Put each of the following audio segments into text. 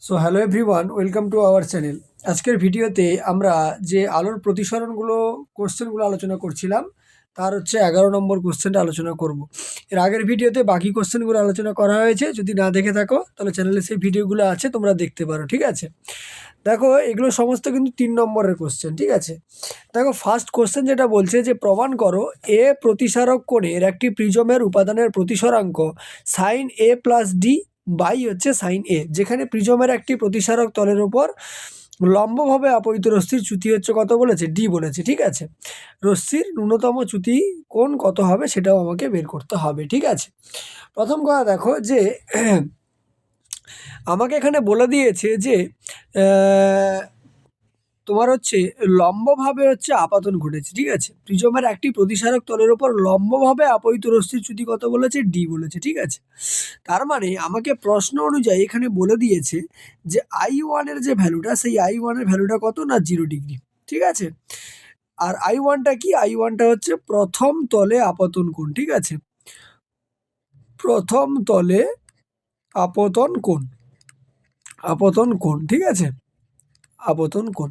So hello everyone, welcome to our channel. আজকের ভিডিওতে আমরা যে আলোর প্রতিসরণগুলো কোশ্চেনগুলো আলোচনা করছিলাম তার হচ্ছে 11 নম্বর কোশ্চেনটা আলোচনা করব। এর আগের ভিডিওতে বাকি কোশ্চেনগুলো আলোচনা করা হয়েছে, যদি না দেখে থাকো তাহলে চ্যানেলে সেই ভিডিওগুলো আছে, তোমরা দেখতে পারো। ঠিক আছে, দেখো এগুলো সমস্ত কিন্তু 3 নম্বরের কোশ্চেন। ঠিক আছে, দেখো ফার্স্ট কোশ্চেন যেটা বলছে যে প্রমাণ করো এ প্রতিসারক কোণের একটি প্রিজমের উপাদানের প্রতিসরাঙ্ক sine A plus D by হচ্ছে সাইন এ, যেখানে প্রিজমের একটি প্রতিসারক তলের উপর লম্বভাবে আপতিত রশ্মির চ্যুতি হচ্ছে কত বলেছে, ডি বলেছে। ঠিক আছে, রশ্মির ন্যূনতম চ্যুতি কোণ কত হবে সেটাও আমাকে বের করতে হবে। ঠিক আছে, প্রথম কথা দেখো যে আমাকে এখানে বলে দিয়েছে যে তোমার হচ্ছে লম্বভাবে হচ্ছে আপাতন ঘটেছে। ঠিক আছে, প্রিজমের একটি প্রতিসারক তলের উপর লম্বভাবে আপতিত রশ্মির চ্যুতি কত বলেছে, ডি বলেছে। ঠিক আছে, তার মানে আমাকে প্রশ্ন অনুযায়ী এখানে বলে দিয়েছে যে I1 এর যে ভ্যালুটা, সেই I1 এর ভ্যালুটা কত না 0 ডিগ্রি। ঠিক আছে, আর I1টা কি, I1টা হচ্ছে প্রথম তলে আপতন কোণ। ঠিক আছে, প্রথম তলে আপতন কোণ, আপতন কোণ। ঠিক আছে, আপতন কোণ।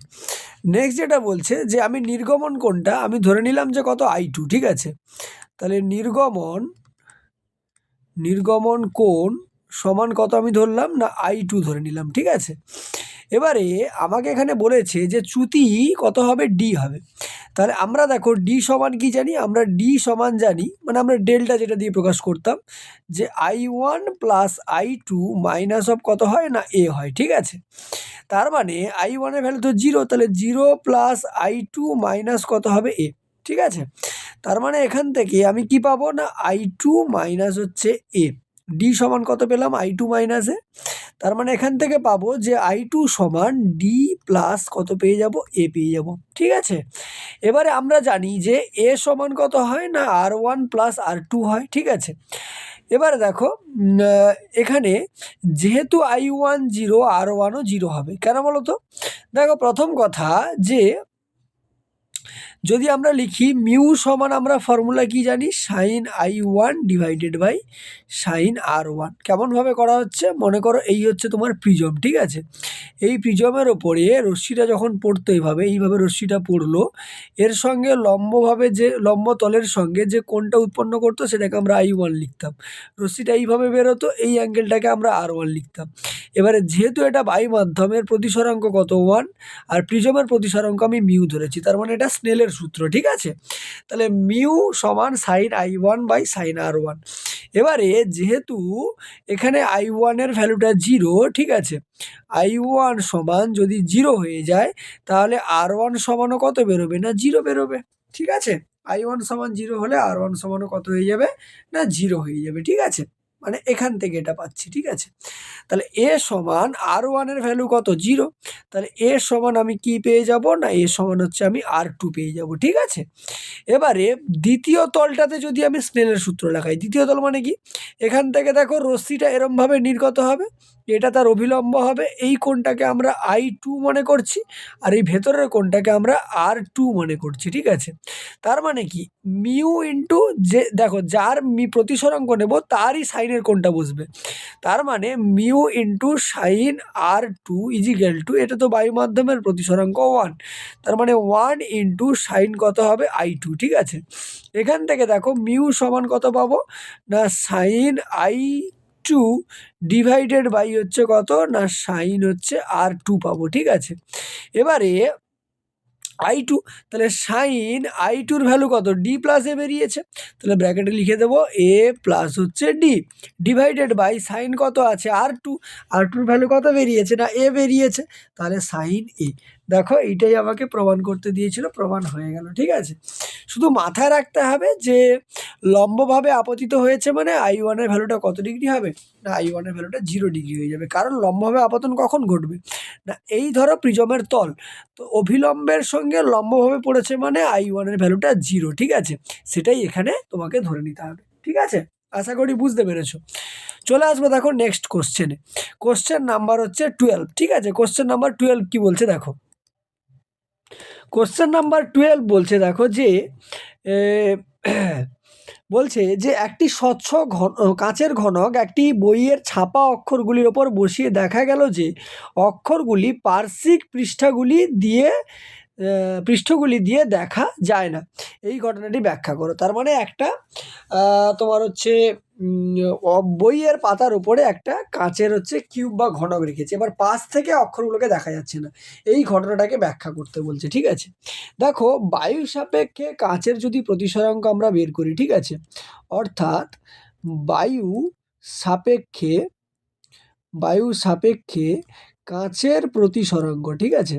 নেক্সট যেটা বলছে যে আমি নির্গমন কোণটা আমি ধরে নিলাম যে কত, I2। ঠিক আছে, তাহলে নির্গমন কোণ সমান কত আমি ধরলাম না I2 ধরে নিলাম। ঠিক আছে, এবারে আমাকে এখানে বলেছে যে চ্যুতি কত হবে, ডি হবে। তাহলে আমরা দেখো ডি সমান কি জানি, আমরা ডি সমান জানি, মানে আমরা ডেল্টা যেটা দিয়ে প্রকাশ করতাম, যে I1 plus I2 minus of কত হয় না এ হয়। ঠিক আছে, তার মানে I1 এর ভ্যালু তো 0, তাহলে 0 প্লাস I2 মাইনাস কত হবে এ। ঠিক আছে, তার মানে এখান থেকে আমি কি পাবো না I2 মাইনাস হচ্ছে এ। ডি সমান কত পেলাম, I2 মাইনাস এ। তার মানে এখান থেকে পাবো যে I2 সমান ডি প্লাস কত পেয়ে যাব, এ পেয়ে যাব। ঠিক আছে, এবারে আমরা জানি যে এ সমান কত হয় না R1 প্লাস R2 হয়। ঠিক আছে, এবারে দেখো এখানে যেহেতু I1 0, R1ও 0 হবে। কেন বলো তো, দেখো প্রথম কথা যে যদি আমরা লিখি মিউ সমান, আমরা ফর্মুলা কি জানি, sign I1 divided by sign R1। কেমনভাবে করা হচ্ছে, মনে করো এই হচ্ছে তোমার প্রিজম। ঠিক আছে, এই প্রিজমের ওপরে রশ্মিটা যখন পড়তো এইভাবে রশ্মিটা পড়লো, এর সঙ্গে লম্বভাবে যে লম্ব তলের সঙ্গে যে কোণটা উৎপন্ন করতো সেটাকে আমরা I1 লিখতাম। রশ্মিটা এইভাবে বেরোতো, এই অ্যাঙ্গেলটাকে আমরা R1 লিখতাম। এবারে যেহেতু এটা বাই মাধ্যমের প্রতিসরাঙ্ক কত 1, আর প্রিজমের প্রতিসরাঙ্ক আমি মিউ ধরেছি, তার মানে এটা স্নেলের সূত্র। ঠিক আছে, তাহলে মিউ সমান sign I1 by sine R1। এবারে যেহেতু এখানে I1 এর ভ্যালুটা 0, ঠিক আছে, I1 সমান যদি 0 হয়ে যায় তাহলে R1 সমানও কত বেরোবে না 0 বেরোবে। ঠিক আছে, I1 সমান 0 হলে R1 সমানও কত হয়ে যাবে না 0 হয়ে যাবে। ঠিক আছে, মানে এখান থেকে এটা পাচ্ছি। ঠিক আছে, তাহলে এ সমান R1 এর ভ্যালু কত, 0। তাহলে এ সমান আমি কি পেয়ে যাব না, এ সমান হচ্ছে আমি R2 পেয়ে যাব। ঠিক আছে, এবারে দ্বিতীয় তলটাতে যদি আমি স্নেলের সূত্র লাগাই, দ্বিতীয় তল মানে কি, এখান থেকে দেখো রশ্মিটা এরমভাবে নির্গত হবে, এটা তার অভিলম্ব হবে, এই কোণটাকে আমরা I2 মনে করছি, আর এই ভেতরের কোণটাকে আমরা R2 মনে করছি। ঠিক আছে, তার মানে কি মিউ ইন্টু, যে দেখো যার প্রতিসরাঙ্ক নেব তারই সাইনের কোণটা বসবে, তার মানে mu into sine R2 equal to, এটা তো বায়ু মাধ্যমের প্রতিসরাঙ্ক 1, তার মানে 1 ইন্টু সাইন কত হবে I2। ঠিক আছে, এখান থেকে দেখো মিউ সমান কত পাবো না সাইন I2 ডিভাইডেড বাই হচ্ছে কত না সাইন হচ্ছে R2 পাবো। ঠিক আছে, এবারে I2, তাহলে সাইন I2-র ভ্যালু কত, ডি প্লাস এ বেরিয়েছে, তাহলে ব্র্যাকেটে লিখে দেবো এ প্লাস হচ্ছে ডি ডিভাইডেড বাই সাইন কত আছে R2, R2-র ভ্যালু কত বেরিয়েছে না এ বেরিয়েছে, তাহলে সাইন এ। দেখো এইটাই আমাকে প্রমাণ করতে দিয়েছিল, প্রমাণ হয়ে গেল। ঠিক আছে, শুধু মাথায় রাখতে হবে যে লম্বভাবে আপতিত হয়েছে মানে I1 এর ভ্যালুটা কত ডিগ্রি হবে না I1 এর ভ্যালুটা 0 ডিগ্রি হয়ে যাবে। কারণ লম্বভাবে আপতন কখন ঘটবে না, এই ধরো প্রিজমের তল, তো অভিলম্বের সঙ্গে লম্বভাবে পড়েছে মানে I1 এর ভ্যালুটা 0। ঠিক আছে, সেটাই এখানে তোমাকে ধরে নিতে হবে। ঠিক আছে, আশা করি বুঝতে পেরেছো। চলে আসবো দেখো নেক্সট কোশ্চেনে, কোশ্চেন নাম্বার হচ্ছে 12। ঠিক আছে, কোশ্চেন নাম্বার 12 কি বলছে দেখো, কোশ্চেন নাম্বার 12 বলছে দেখো যে বলছে যে একটি স্বচ্ছ কাঁচের ঘনক একটি বইয়ের ছাপা অক্ষরগুলির ওপর বসিয়ে দেখা গেল যে অক্ষরগুলি পার্শ্বিক পৃষ্ঠগুলি দিয়ে দেখা যায় না। এই ঘটনাটি ব্যাখ্যা করো। তার মানে একটা তোমার হচ্ছে বইয়ের পাতার উপরে একটা কাঁচের হচ্ছে কিউব বা ঘনক রেখেছে, এবার পাশ থেকে অক্ষরগুলোকে দেখা যাচ্ছে না, এই ঘটনাটাকে ব্যাখ্যা করতে বলছে। ঠিক আছে, দেখো বায়ু সাপেক্ষে কাঁচের যদি প্রতিসরাঙ্ক আমরা বের করি, ঠিক আছে, অর্থাৎ বায়ু সাপেক্ষে কাঁচের প্রতিসরাঙ্ক, ঠিক আছে,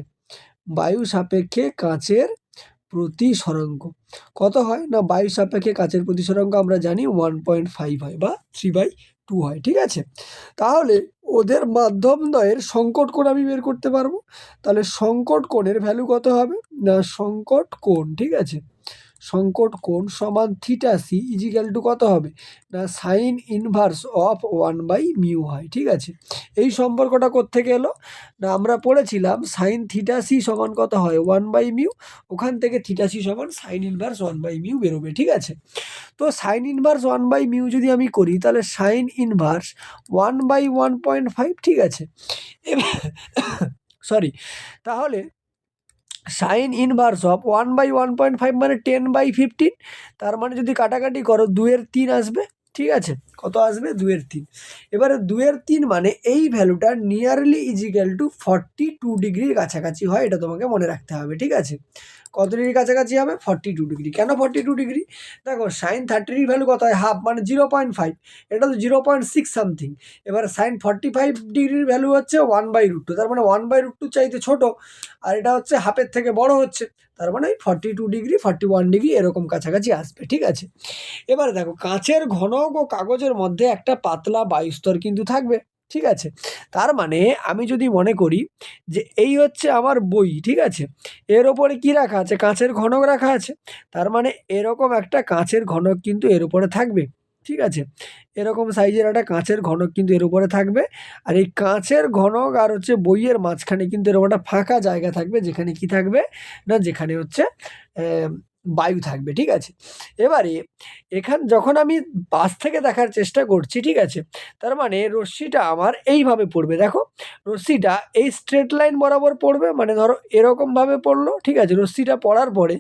বায়ু সাপেক্ষে কাঁচের প্রতিসরাঙ্ক কত হয় না, বায়ু সাপেক্ষে কাঁচের প্রতিসরাঙ্ক আমরা জানি 1.5 হয় বা 3/2 হয়। ঠিক আছে, তাহলে ওদের মাধ্যমদ্বয়ের সংকট কোণ আমি বের করতে পারবো। তাহলে সংকট কোণের ভ্যালু কত হবে না, সংকট কোণ, ঠিক আছে, সংকট কোণ সমান θc ইজিক্যাল টু কত হবে না, সাইন ইনভার্স অফ 1/μ হয়। ঠিক আছে, এই সম্পর্কটা কোত্থেকে এলো না, আমরা পড়েছিলাম সাইন θc সমান কত হয় 1/μ, ওখান থেকে θc সমান সাইন ইনভার্স 1/μ বেরোবে। ঠিক আছে, তো সাইন ইনভার্স 1/μ যদি আমি করি তাহলে সাইন ইনভার্স 1/1.5, ঠিক আছে, সরি, তাহলে সাইন ইনভার্স অফ 1/1.5 মানে 10/15, তার মানে যদি কাটাকাটি করো 2/3 আসবে। ঠিক আছে, কত আসবে 2/3। এবারে 2/3 মানে এই ভ্যালুটা নিয়ারলি ইজিক্যাল টু 42 ডিগ্রির কাছাকাছি হয়, এটা তোমাকে মনে রাখতে হবে। ঠিক আছে, কত ডিগ্রির কাছাকাছি হবে 42 ডিগ্রি। কেন 42 ডিগ্রি, দেখো সাইন 30 ভ্যালু কত হয় হাফ মানে 0.5, এটা তো 0.6 সামথিং। এবার সাইন 45 ডিগ্রির ভ্যালু হচ্ছে 1/√2, তার মানে 1/√2 চাইতে ছোট, আর এটা হচ্ছে হাফের থেকে বড় হচ্ছে, তার মানে 42 ডিগ্রি 41 ডিগ্রি এরকম কাছাকাছি আসবে। ঠিক আছে, এবারে দেখো কাঁচের ঘনক ও কাগজের মধ্যে একটা পাতলা বায়ুস্তর কিন্তু থাকবে। ঠিক আছে, তার মানে আমি যদি মনে করি যে এই হচ্ছে আমার বই, ঠিক আছে, এর ওপরে কি রাখা আছে, কাঁচের ঘনক রাখা আছে, তার মানে এরকম একটা কাঁচের ঘনক কিন্তু এর উপরে থাকবে। ঠিক আছে, এরকম সাইজের একটা কাঁচের ঘনক কিন্তু এর উপরে থাকবে, আর এই কাঁচের ঘনক আর হচ্ছে বইয়ের মাঝখানে কিন্তু এরকম একটা ফাঁকা জায়গা থাকবে, যেখানে কি থাকবে না, যেখানে হচ্ছে বায়ু থাকবে। ঠিক আছে, এবারে যখন আমি পাশ থেকে দেখার চেষ্টা করছি, ঠিক আছে, তার মানে রশ্মিটা আমার এইভাবে পড়বে, দেখো রশ্মিটা এই স্ট্রেট লাইন বরাবর পড়বে, মানে ধরো এরকমভাবে পড়লো। ঠিক আছে, রশ্মিটা পড়ার পরে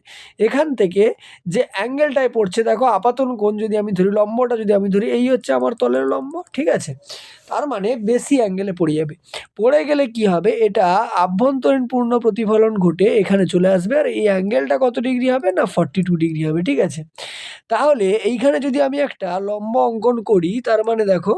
এখান থেকে যে অ্যাঙ্গেলটায় পড়ছে, দেখো আপাতন কোণ যদি আমি ধরি, লম্বটা যদি আমি ধরি, এই হচ্ছে আমার তলের লম্ব। ঠিক আছে, তার মানে বেশি অ্যাঙ্গেলে পড়ে যাবে, পড়ে গেলে কি হবে, এটা আভ্যন্তরীণ পূর্ণ প্রতিফলন ঘটে এখানে চলে আসবে, আর এই অ্যাঙ্গেলটা কত ডিগ্রি হবে না 42 ডিগ্রি হবে। ঠিক আছে, তাহলে এইখানে যদি আমি একটা লম্ব অঙ্কন করি, তার মানে দেখো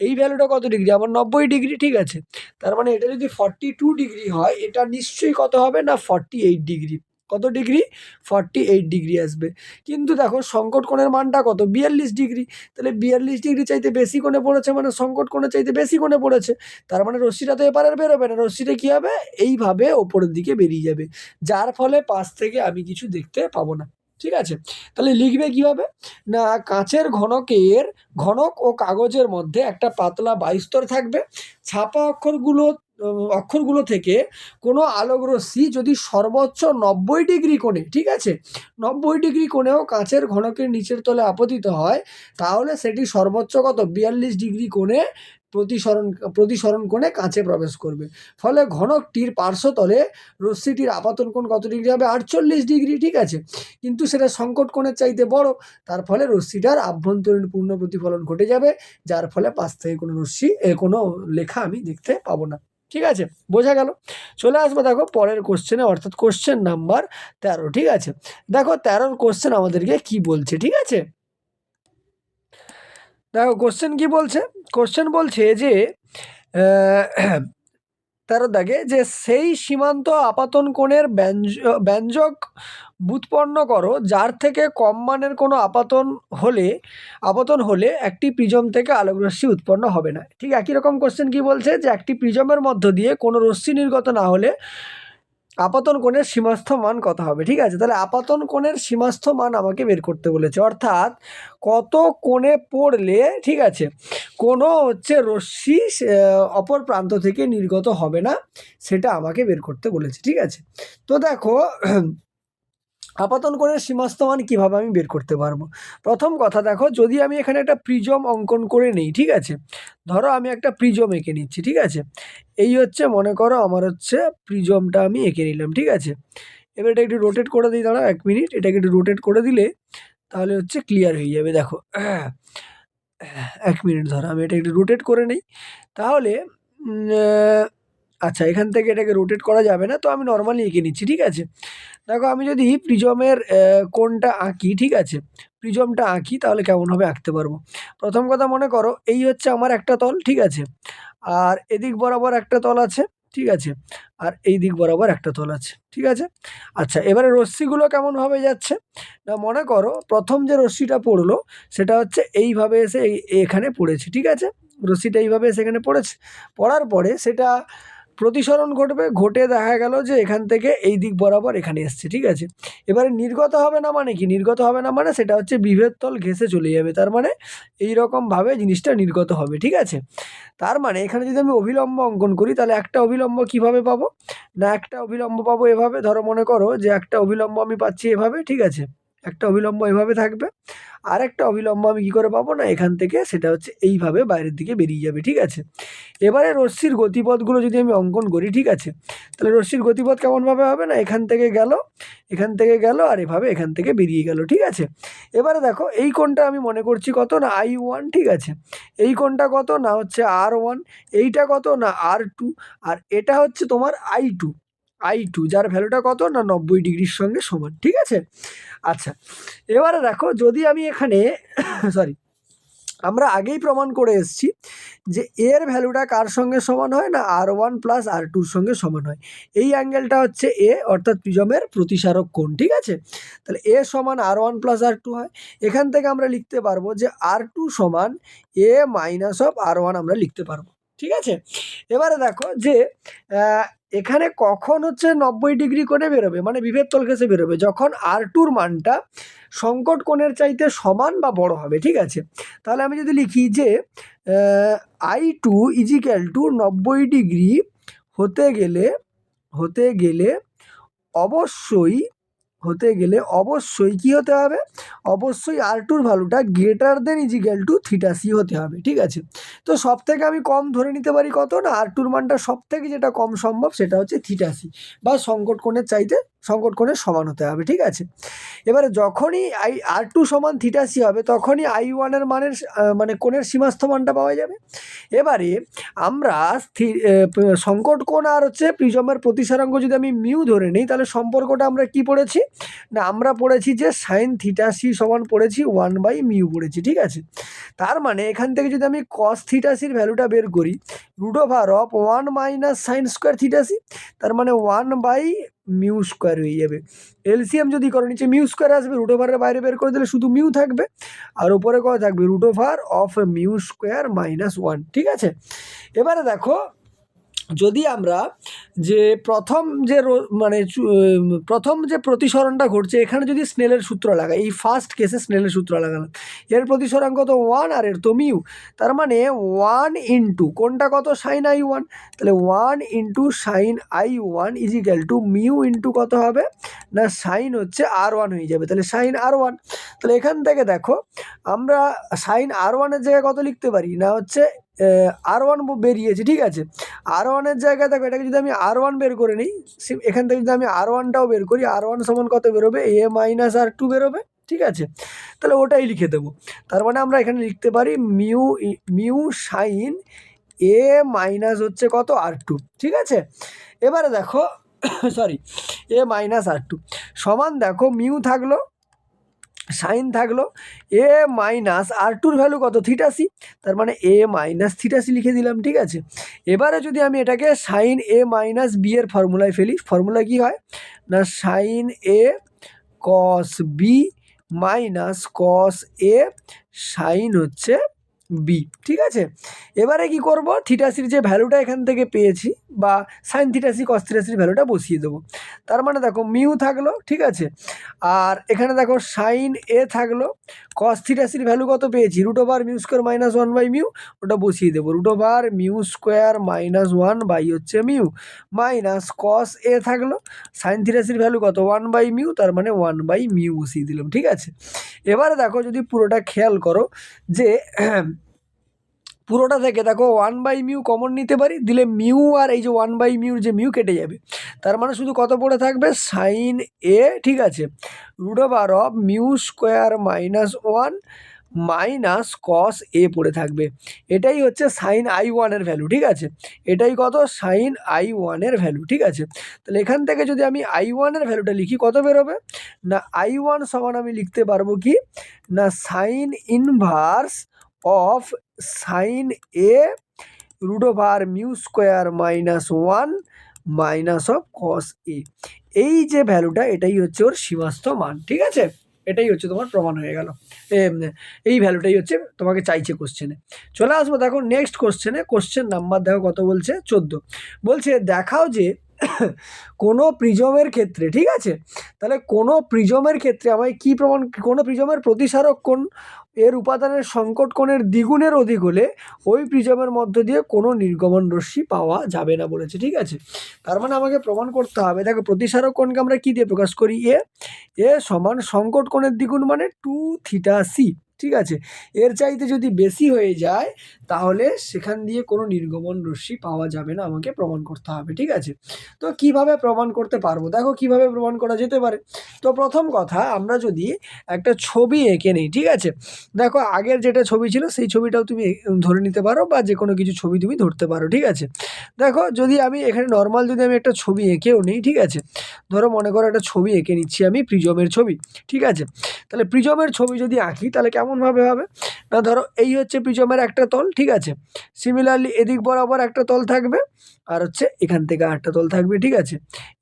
এই ভ্যালুটা কত ডিগ্রি, আমার 90 ডিগ্রি। ঠিক আছে, তার মানে এটা যদি 42 ডিগ্রি হয়, এটা নিশ্চয়ই কত হবে না 48 ডিগ্রি। কত ডিগ্রি 48 ডিগ্রি আসবে। কিন্তু দেখো সংকট কোণের মানটা কত 42 ডিগ্রি, তাহলে 42 ডিগ্রি চাইতে বেশি কোণে পড়েছে, মানে সংকট কোণের চাইতে বেশি কোণে পড়েছে, তার মানে রশ্মিটা তো এপারে আর বেরোবে না, রশ্মিটা কি হবে এইভাবে ওপরের দিকে বেরিয়ে যাবে, যার ফলে পাশ থেকে আমি কিছু দেখতে পাবো না। ঠিক আছে, তাহলে লিখবে কিভাবে না, কাঁচের ঘনক ও কাগজের মধ্যে একটা পাতলা বায়ুস্তর থাকবে, ছাপা অক্ষরগুলো থেকে কোনো আলোক রশ্মি যদি সর্বোচ্চ 90 ডিগ্রি কোণে, ঠিক আছে, 90 ডিগ্রি কোণেও কাঁচের ঘনকের নিচের তলে আপতিত হয়, তাহলে সেটি সর্বোচ্চ কত 42 ডিগ্রি কোণে প্রতিসরণ কোণে কাঁচে প্রবেশ করবে, ফলে ঘনকটির পার্শ্বতলে রশ্মিটির আপাতন কোণ কত ডিগ্রি হবে 48 ডিগ্রি। ঠিক আছে, কিন্তু সেটা সংকট কোণের চাইতে বড়, তার ফলে রশ্মিটার আভ্যন্তরীণ পূর্ণ প্রতিফলন ঘটে যাবে, যার ফলে পাশ থেকে কোনো লেখা আমি দেখতে পাবো না। ঠিক আছে, বোঝা গেল। চলে আসবো দেখো পরের কোশ্চেনে, অর্থাৎ কোশ্চেন নাম্বার 13। ঠিক আছে, দেখো 13 কোশ্চেন আমাদেরকে কি বলছে। ঠিক আছে, দেখো কোশ্চেন কি বলছে, কোশ্চেন বলছে যে 13 দাগে যে সেই সীমান্ত আপাতন কোণের ব্যঞ্জক ব্যুৎপন্ন করো যার থেকে কম মানের কোনো আপতন হলে একটি প্রিজম থেকে আলোক রশ্মি উৎপন্ন হবে না। ঠিক একই রকম কোশ্চেন কি বলছে যে একটি প্রিজমের মধ্য দিয়ে কোনো রশ্মি নির্গত না হলে আপাতন কোণের সীমাস্থ মান কত হবে। ঠিক আছে, তাহলে আপাতন কোণের সীমাস্থ মান আমাকে বের করতে বলেছে, অর্থাৎ কত কোণে পড়লে, ঠিক আছে, কোনো হচ্ছে রশ্মি অপর প্রান্ত থেকে নির্গত হবে না, সেটা আমাকে বের করতে বলেছে। ঠিক আছে, তো দেখো আপাতন কোণের সীমাস্থ মান কীভাবে আমি বের করতে পারবো? প্রথম কথা দেখো, যদি আমি এখানে একটা প্রিজম অঙ্কন করে নিই, ঠিক আছে, ধরো আমি একটা প্রিজম এঁকে নিচ্ছি, ঠিক আছে, এই হচ্ছে মনে করো আমার হচ্ছে প্রিজমটা আমি এঁকে নিলাম, ঠিক আছে। এবার এটা একটু রোটেট করে দিই, দাঁড়াও 1 মিনিট, এটাকে একটু রোটেট করে দিলে তাহলে হচ্ছে ক্লিয়ার হয়ে যাবে। দেখো 1 মিনিট ধরো আমি এটা একটু রোটেট করে নিই, তাহলে আচ্ছা এখান থেকে এটাকে রোটেট করা যাবে না, তো আমি নর্মালি এঁকে নিচ্ছি, ঠিক আছে। দেখো আমি যদি প্রিজমের কোণটা আঁকি, ঠিক আছে, প্রিজমটা আঁকি তাহলে কেমনভাবে আঁকতে পারবো? প্রথম কথা মনে করো এই হচ্ছে আমার একটা তল, ঠিক আছে, আর এদিক বরাবর একটা তল আছে, ঠিক আছে, আর এই দিক বরাবর একটা তল আছে, ঠিক আছে। আচ্ছা এবারে রশ্মিগুলো কেমনভাবে যাচ্ছে? না মনে করো প্রথম যে রশ্মিটা পড়লো সেটা হচ্ছে এইভাবে এসে এখানে পড়েছে, ঠিক আছে, রশ্মিটা এইভাবে এসে এখানে পড়েছে, পড়ার পরে সেটা প্রতিসরণ ঘটবে, ঘটে দেখা গেল যে এখান থেকে এই দিক বরাবর এখানে এসছে, ঠিক আছে। এবারে নির্গত হবে না মানে কি? নির্গত হবে না মানে সেটা হচ্ছে বিভেদ তল ঘেঁষে চলে যাবে, তার মানে এইরকমভাবে জিনিসটা নির্গত হবে, ঠিক আছে। তার মানে এখানে যদি আমি অভিলম্ব অঙ্কন করি তাহলে একটা অভিলম্ব কিভাবে পাবো? না একটা অভিলম্ব পাবো এভাবে, ধরো মনে করো যে একটা অভিলম্ব আমি পাচ্ছি এভাবে, ঠিক আছে, একটা অভিলম্ব এভাবে থাকবে, আরেকটা অবিলম্ব আমি কী করে পাবো? না এখান থেকে সেটা হচ্ছে এইভাবে বাইরের দিকে বেরিয়ে যাবে, ঠিক আছে। এবারে রশ্মির গতিপথগুলো যদি আমি অঙ্কন করি, ঠিক আছে, তাহলে রশ্মির গতিপথ কেমনভাবে হবে? না এখান থেকে গেল, এখান থেকে গেল, আর এভাবে এখান থেকে বেরিয়ে গেল, ঠিক আছে। এবারে দেখো এই কোণটা আমি মনে করছি কত? না I1, ঠিক আছে। এই কোণটা কত? না হচ্ছে R1, এইটা কত? না R2, আর এটা হচ্ছে তোমার I2, যার ভ্যালুটা কত? না 90 ডিগ্রির সঙ্গে সমান, ঠিক আছে। আচ্ছা এবারে দেখো যদি আমি এখানে সরি, আমরা আগেই প্রমাণ করে এসেছি যে এর ভ্যালুটা কার সঙ্গে সমান হয়? না R1 প্লাস R2-র সঙ্গে সমান হয়। এই অ্যাঙ্গেলটা হচ্ছে এ, অর্থাৎ প্রিজমের প্রতিসারক কোণ, ঠিক আছে। তাহলে এ সমান R1 প্লাস R2 হয়। এখান থেকে আমরা লিখতে পারবো যে R2 সমান এ মাইনাস অফ R1 আমরা লিখতে পারবো, ঠিক আছে। এবারে দেখো যে এখানে কখন হচ্ছে 90 ডিগ্রি কোণে বেরোবে, মানে বিভেদ তল ঘেঁষে বেরোবে, যখন R2-র মানটা সংকট কোণের চাইতে সমান বা বড় হবে, ঠিক আছে। তাহলে আমি যদি লিখি যে I2 = 90 ডিগ্রি হতে গেলে অবশ্যই কী হতে হবে? অবশ্যই R2-র ভ্যালুটা > θc হতে হবে, ঠিক আছে। তো সবথেকে আমি কম ধরে নিতে পারি কত? না R2-র মানটা সবথেকে যেটা কম সম্ভব সেটা হচ্ছে θc, বা সংকট কোণের সমান হতে হবে, ঠিক আছে। এবারে যখনই R2 সমান θc হবে তখনই I1 এর মানের মানে কোণের সীমাস্থ মানটা পাওয়া যাবে। এবারে আমরা সংকট কোণ আর হচ্ছে প্রিজমের প্রতিসারাঙ্ক যদি আমি মিউ ধরে নিই তাহলে সম্পর্কটা আমরা কি পড়েছি? না আমরা পড়েছি যে sin θc সমান পড়েছি 1/μ পড়েছি, ঠিক আছে। তার মানে এখান থেকে যদি আমি cos θc-র ভ্যালুটা বের করি √1 - sin স্কোয়ার θc, তার মানে 1/μ² হয়ে যাবে। এলসিএম যদি করো নিচে মিউ স্কোয়ার আসবে, √এর বাইরে বের করে দিলে শুধু মিউ থাকবে, আর উপরে কত থাকবে? √(μ² - 1), ঠিক আছে। এবারে দেখো যদি আমরা যে প্রথম যে প্রতিসরণটা ঘটছে এখানে যদি স্নেলের সূত্র লাগাই, এই ফার্স্ট কেসে স্নেলের সূত্র লাগালাম, এর প্রতিসরাঙ্ক তো 1 আর এর তো মিউ, তার মানে 1 ইন্টু কোনটা কত? sin I1, তাহলে 1 into sin I1 = mu into কত হবে? না sin হচ্ছে R1 হয়ে যাবে, তাহলে sin R1। তাহলে এখান থেকে দেখো আমরা sin R1 এর জায়গায় কত লিখতে পারি? না হচ্ছে R1 বেরিয়েছে, ঠিক আছে। R1 এর জায়গায় দেখো এটাকে যদি আমি R1 বের করে নিই, এখান থেকে যদি আমি R1টাও বের করি, R1 সমান কত বেরোবে? a মাইনাস R2 বেরোবে, ঠিক আছে। তাহলে ওটাই লিখে দেবো। তার মানে আমরা এখানে লিখতে পারি মিউ সাইন a মাইনাস হচ্ছে কত? R2, ঠিক আছে। এবারে দেখো সরি a মাইনাস R2 সমান দেখো মিউ থাকলো, সাইন থাকলো, a মাইনাস R2-র ভ্যালু কত? θc, তার মানে a মাইনাস θc লিখে দিলাম, ঠিক আছে। এবারে যদি আমি এটাকে সাইন a মাইনাস b এর ফর্মুলায় ফেলি, ফর্মুলা কি হয়? না sine a cos b minus cos a sine হচ্ছে বি, ঠিক আছে। এবারে কি করব, থিটাসির যে ভ্যালুটা এখান থেকে পেয়েছি বা সাইন থিটাসি কস থিটাসির ভ্যালুটা বসিয়ে দেবো। তার মানে দেখো মিউ থাকলো, ঠিক আছে, আর এখানে দেখো সাইন এ থাকলো, কস থিটাসির ভ্যালু কত পেয়েছি, root over mu square minus one by mu, ওটা বসিয়ে দেবো, root over mu square minus one by হচ্ছে মিউ, মাইনাস কস এ থাকলো, সাইন থিটাসির ভ্যালু কত ওয়ান বাই মিউ, তার মানে ওয়ান বাই মিউ বসিয়ে দিলাম, ঠিক আছে। এবারে দেখো যদি পুরোটা খেয়াল করো যে পুরোটা থেকে দেখো ওয়ান বাই মিউ কমন নিতে পারি, দিলে মিউ আর এই যে ওয়ান বাই মিউর যে মিউ কেটে যাবে, তার মানে শুধু কত পড়ে থাকবে সাইন এ, ঠিক আছে, root over of mu square minus one minus cos A পড়ে থাকবে। এটাই হচ্ছে সাইন আই ওয়ানের ভ্যালু, ঠিক আছে, এটাই কত সাইন আই ওয়ানের ভ্যালু, ঠিক আছে। তাহলে এখান থেকে যদি আমি আই ওয়ানের ভ্যালুটা লিখি কত বেরোবে, না আই ওয়ান সমান আমি লিখতে পারবো কি না sine inverse of sine A root over mu square minus one minus of cos A, এই যে ভ্যালুটা এটাই হচ্ছে ওর সীমাস্থ মান, ঠিক আছে, এটাই হচ্ছে তোমার প্রমাণ হয়ে গেল। এই ভ্যালুটাই হচ্ছে তোমাকে চাইছে কোশ্চেনে। চলে আসবো দেখো নেক্সট কোশ্চেনে, কোশ্চেন নাম্বার দেখো কত বলছে 14, বলছে দেখাও যে কোনো প্রিজমের ক্ষেত্রে, ঠিক আছে, তাহলে কোনো প্রিজমের ক্ষেত্রে আমায় কি প্রমাণ, কোনো প্রিজমের প্রতিসারক কোণ এর উপাদানের সংকট কোণের দ্বিগুণের অধিক হলে ওই প্রিজমের মধ্য দিয়ে কোনো নির্গমন রশ্মি পাওয়া যাবে না বলেছে, ঠিক আছে। তার মানে আমাকে প্রমাণ করতে হবে, দেখো প্রতিসারক কোণকে আমরা কি দিয়ে প্রকাশ করি, এ সমান সংকট কোণের দ্বিগুণ মানে 2θc, ঠিক আছে, এর চাইতে যদি বেশি হয়ে যায় তাহলে সেখান দিয়ে কোনো নির্গমন রশ্মি পাওয়া যাবে না, আমাকে প্রমাণ করতে হবে, ঠিক আছে। তো কিভাবে প্রমাণ করতে পারবো, দেখো কিভাবে প্রমাণ করা যেতে পারে। তো প্রথম কথা আমরা যদি একটা ছবি এঁকে নিই, ঠিক আছে, দেখো আগের যেটা ছবি ছিল সেই ছবিটাও তুমি ধরে নিতে পারো বা যে কোনো কিছু ছবি তুমি ধরতে পারো, ঠিক আছে। দেখো যদি আমি এখানে নর্মাল যদি আমি একটা ছবি এঁকেও নিই, ঠিক আছে, ধরো মনে করো একটা ছবি এঁকে নিচ্ছি আমি প্রিজমের ছবি, ঠিক আছে। তাহলে প্রিজমের ছবি যদি আঁকি তাহলে কেমনভাবে হবে, না ধরো এই হচ্ছে প্রিজমের একটা তল, ঠিক আছে, সিমিলারলি এদিক বরাবর একটা তল থাকবে আর হচ্ছে এখান থেকে আরেকটা তল থাকবে, ঠিক আছে।